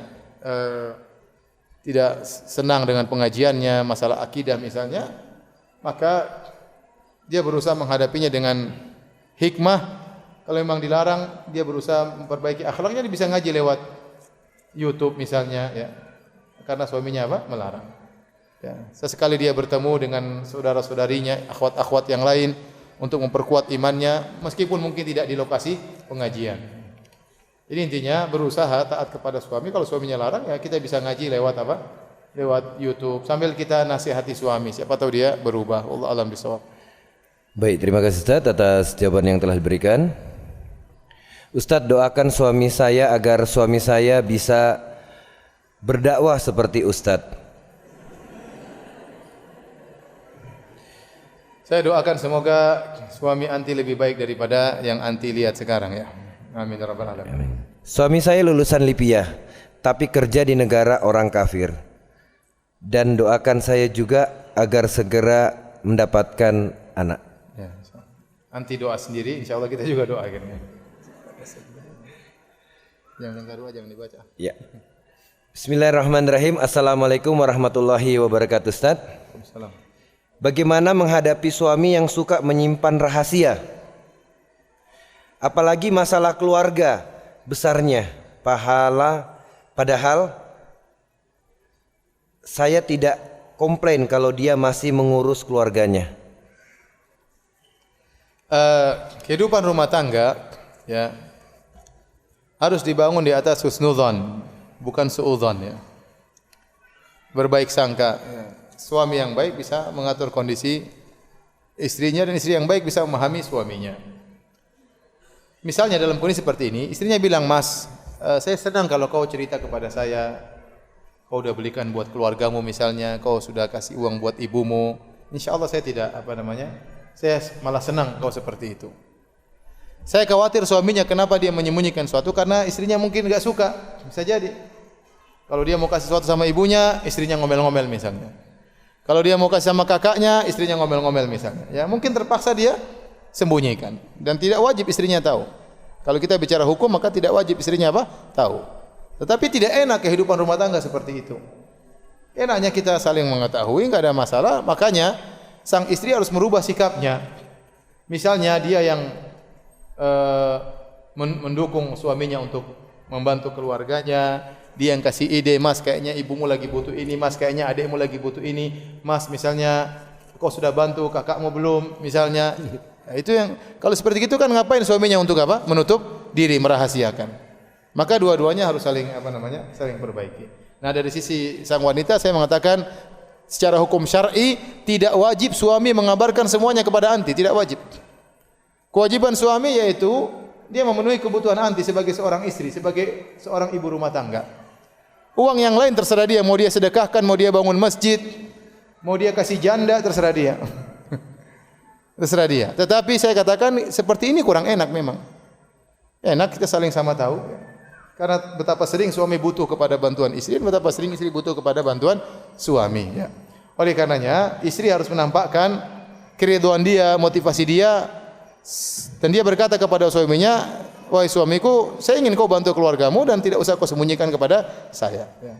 Speaker 1: tidak senang dengan pengajiannya, masalah akidah misalnya, maka dia berusaha menghadapinya dengan hikmah. Kalau memang dilarang, dia berusaha memperbaiki akhlaknya, dia bisa ngaji lewat YouTube misalnya ya. Karena suaminya melarang. Ya, sesekali dia bertemu dengan saudara-saudarinya, akhwat-akhwat yang lain untuk memperkuat imannya, meskipun mungkin tidak di lokasi pengajian. Jadi intinya berusaha taat kepada suami. Kalau suaminya larang, ya kita bisa ngaji lewat lewat YouTube sambil kita nasihati suami. Siapa tahu dia berubah. Wallahu a'lam bishawab.
Speaker 2: Baik, terima kasih Ustaz atas jawaban yang telah diberikan. Ustaz, doakan suami saya agar suami saya bisa berdakwah seperti Ustaz.
Speaker 1: Saya doakan semoga suami anti lebih baik daripada yang anti lihat sekarang ya. Amin ya rabbal alamin.
Speaker 2: Suami saya lulusan Libya, tapi kerja di negara orang kafir. Dan doakan saya juga agar segera mendapatkan anak.
Speaker 1: Ya, anti doa sendiri, insya Allah kita juga doakan ya. Jangan doa, jangan dibaca.
Speaker 2: Ya. Bismillahirrahmanirrahim. Assalamualaikum warahmatullahi wabarakatuh, Ustaz.
Speaker 1: Waalaikumsalam.
Speaker 2: Bagaimana menghadapi suami yang suka menyimpan rahasia? Apalagi masalah keluarga besarnya. Padahal saya tidak komplain kalau dia masih mengurus keluarganya.
Speaker 1: Kehidupan rumah tangga ya harus dibangun di atas husnudzon, bukan suudzon ya. Berbaik sangka ya. Suami yang baik bisa mengatur kondisi istrinya, dan istri yang baik bisa memahami suaminya. Misalnya dalam kondisi seperti ini, istrinya bilang, "Mas, saya senang kalau kau cerita kepada saya, kau udah belikan buat keluargamu misalnya, kau sudah kasih uang buat ibumu. Insya Allah saya tidak saya malah senang kau seperti itu." Saya khawatir suaminya kenapa dia menyembunyikan sesuatu, karena istrinya mungkin enggak suka. Bisa jadi. Kalau dia mau kasih sesuatu sama ibunya, istrinya ngomel-ngomel misalnya. Kalau dia mau kasih sama kakaknya, istrinya ngomel-ngomel misalnya. Ya, mungkin terpaksa dia sembunyikan, dan tidak wajib istrinya tahu. Kalau kita bicara hukum, maka tidak wajib istrinya tahu. Tetapi tidak enak kehidupan rumah tangga seperti itu. Enaknya kita saling mengetahui, enggak ada masalah. Makanya sang istri harus merubah sikapnya. Misalnya dia yang mendukung suaminya untuk membantu keluarganya. Dia yang kasih ide, "Mas, kayaknya ibumu lagi butuh ini, Mas, kayaknya adikmu lagi butuh ini, Mas, misalnya kau sudah bantu kakakmu belum?" Misalnya. Nah, itu yang kalau seperti itu kan ngapain suaminya untuk apa? Menutup diri, merahasiakan. Maka dua-duanya harus saling saling perbaiki. Nah, dari sisi sang wanita saya mengatakan secara hukum syar'i tidak wajib suami mengabarkan semuanya kepada anti, tidak wajib. Kewajiban suami yaitu dia memenuhi kebutuhan anti sebagai seorang istri, sebagai seorang ibu rumah tangga. Uang yang lain terserah dia, mau dia sedekahkan, mau dia bangun masjid, mau dia kasih janda, terserah dia. Terserah dia. Tetapi saya katakan seperti ini kurang enak memang. Enak kita saling sama tahu. Karena betapa sering suami butuh kepada bantuan istri, betapa sering istri butuh kepada bantuan suami. Ya. Oleh karenanya istri harus menampakkan keriduan dia, motivasi dia, dan dia berkata kepada suaminya, wahai suamiku, saya ingin kau bantu keluargamu dan tidak usah kau sembunyikan kepada saya. Ya.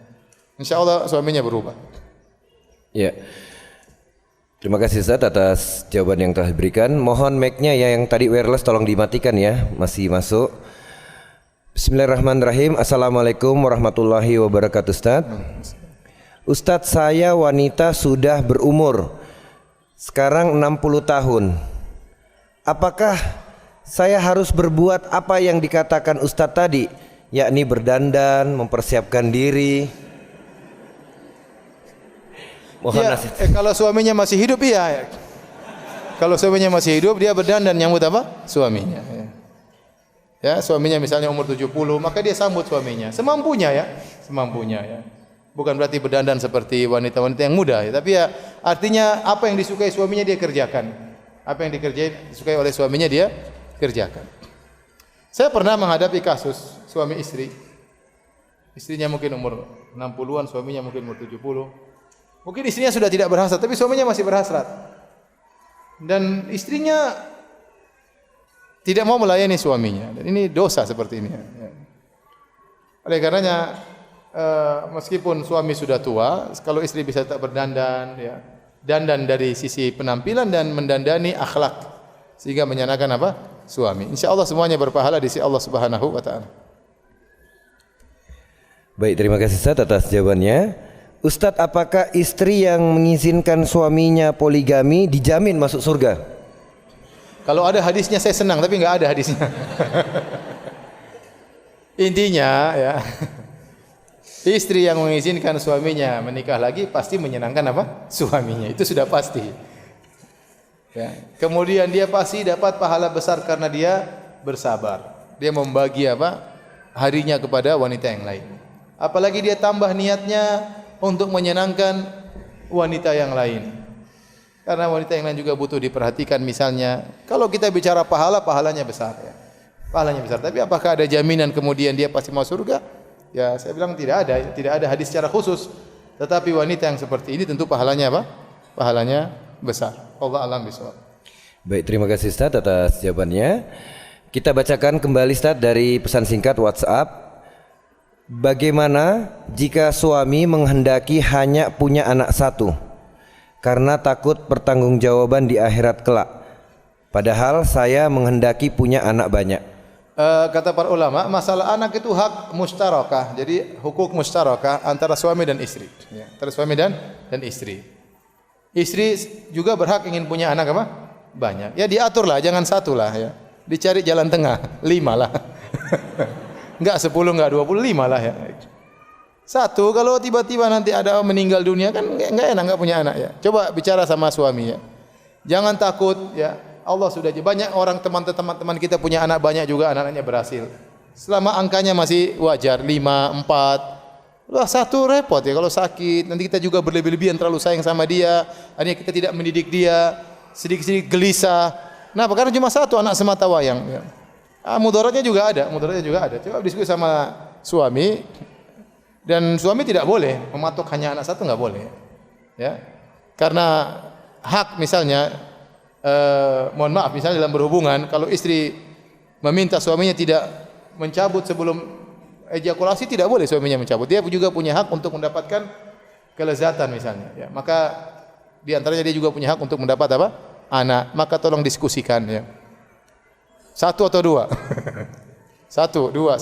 Speaker 1: Insya Allah suaminya berubah.
Speaker 2: Ya. Terima kasih Ustaz atas jawaban yang telah diberikan. Mohon mic-nya ya yang tadi wireless tolong dimatikan ya, masih masuk. Bismillahirrahmanirrahim. Assalamualaikum warahmatullahi wabarakatuh Ustaz. Ustaz, saya wanita sudah berumur sekarang 60 tahun. Apakah saya harus berbuat apa yang dikatakan Ustaz tadi, yakni berdandan, mempersiapkan diri? Mohon
Speaker 1: Ya,
Speaker 2: nasihat.
Speaker 1: kalau suaminya masih hidup iya. Kalau suaminya masih hidup dia berdandan nyambut apa? Suaminya. Ya, suaminya misalnya umur 70, maka dia sambut suaminya semampunya ya, semampunya ya. Bukan berarti berdandan seperti wanita-wanita yang muda ya, tapi ya artinya apa yang disukai suaminya dia kerjakan. Apa yang disukai oleh suaminya dia kerjakan. Saya pernah menghadapi kasus suami istri. Istrinya mungkin umur 60-an, suaminya mungkin umur 70. Mungkin istrinya sudah tidak berhasrat, tapi suaminya masih berhasrat. Dan istrinya tidak mau melayani suaminya. Dan ini dosa seperti ini. Oleh karenanya, meskipun suami sudah tua, kalau istri bisa tetap berdandan, ya, dandan dari sisi penampilan dan mendandani akhlak, sehingga menyenangkan apa? Suami. Insya Allah semuanya berpahala di sisi Allah Subhanahu wa Ta'ala.
Speaker 2: Baik, terima kasih Ustaz atas jawabannya. Ustadz, apakah istri yang mengizinkan suaminya poligami dijamin masuk surga?
Speaker 1: Kalau ada hadisnya saya senang, tapi nggak ada hadisnya. Intinya ya, istri yang mengizinkan suaminya menikah lagi pasti menyenangkan apa? Suaminya, itu sudah pasti. Ya. Kemudian dia pasti dapat pahala besar karena dia bersabar. Dia membagi apa? Harinya kepada wanita yang lain. Apalagi dia tambah niatnya untuk menyenangkan wanita yang lain. Karena wanita yang lain juga butuh diperhatikan misalnya. Kalau kita bicara pahala, pahalanya besar ya. Pahalanya besar. Tapi apakah ada jaminan kemudian dia pasti mau surga? Ya, saya bilang tidak ada hadis secara khusus. Tetapi wanita yang seperti ini tentu pahalanya apa? Pahalanya besar. Allah alam bisawab.
Speaker 2: Baik, terima kasih Ustaz atas jawabannya. Kita bacakan kembali Ustaz dari pesan singkat WhatsApp. Bagaimana jika suami menghendaki hanya punya anak satu karena takut pertanggungjawaban di akhirat kelak, padahal saya menghendaki punya anak banyak?
Speaker 1: Kata para ulama, masalah anak itu hak mustarakah. Jadi hukuk mustarakah antara suami dan istri. Ya, antara suami dan istri. Istri juga berhak ingin punya anak apa? Banyak. Ya diaturlah, jangan satu lah ya. Dicari jalan tengah, 5 lah. Enggak 10, enggak 25 lah ya. Satu, kalau tiba-tiba nanti ada meninggal dunia kan enggak enak enggak punya anak ya. Coba bicara sama suami ya. Jangan takut ya. Allah sudah banyak orang teman-teman kita punya anak banyak juga anak-anaknya berhasil. Selama angkanya masih wajar 5, 4. Lah satu repot ya kalau sakit. Nanti kita juga berlebih-lebihan terlalu sayang sama dia. Akhirnya kita tidak mendidik dia. Sedikit-sedikit gelisah. Nah, karena cuma satu anak semata wayang ya. Mudaratnya juga ada. Coba diskusi sama suami, dan suami tidak boleh mematok hanya anak satu, nggak boleh, ya. Karena hak misalnya, mohon maaf misalnya dalam berhubungan, kalau istri meminta suaminya tidak mencabut sebelum ejakulasi, tidak boleh suaminya mencabut. Dia juga punya hak untuk mendapatkan kelezatan misalnya, ya. Maka di antaranya dia juga punya hak untuk mendapat apa? Anak. Maka tolong diskusikan ya. 1 atau 2? 1, 2,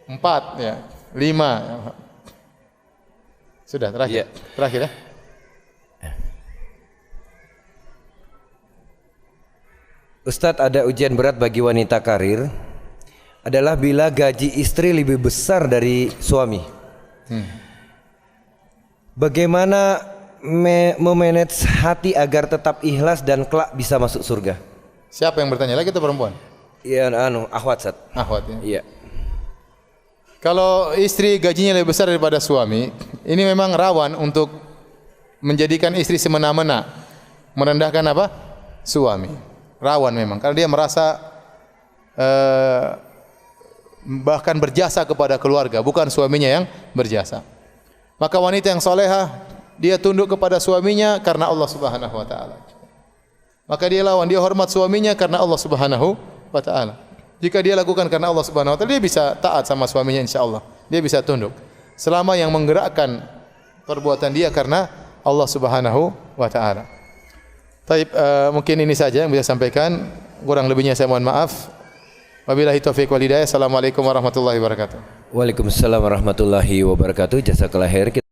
Speaker 1: 4 ya, 5. Sudah terakhir. Ya. Terakhir ya.
Speaker 2: Ustadz, ada ujian berat bagi wanita karir adalah bila gaji istri lebih besar dari suami. Bagaimana memanage hati agar tetap ikhlas dan kelak bisa masuk surga?
Speaker 1: Siapa yang bertanya, lagi atau perempuan?
Speaker 2: Iya, akhwat Ustaz.
Speaker 1: Akhwat ya.
Speaker 2: Iya.
Speaker 1: Kalau istri gajinya lebih besar daripada suami, ini memang rawan untuk menjadikan istri semena-mena, merendahkan apa? Suami. Rawan memang, karena dia merasa bahkan berjasa kepada keluarga, bukan suaminya yang berjasa. Maka wanita yang solehah, dia tunduk kepada suaminya karena Allah Subhanahu wa taala. Maka dia lawan, dia hormat suaminya karena Allah Subhanahu wa taala. Jika dia lakukan karena Allah Subhanahu wa taala, dia bisa taat sama suaminya insyaallah. Dia bisa tunduk. Selama yang menggerakkan perbuatan dia karena Allah Subhanahu wa taala. Baik, mungkin ini saja yang bisa sampaikan. Kurang lebihnya saya mohon maaf. Wabillahi taufiq wal hidayah. Assalamualaikum warahmatullahi wabarakatuh.
Speaker 2: Waalaikumsalam warahmatullahi wabarakatuh. Jazakallahu khair.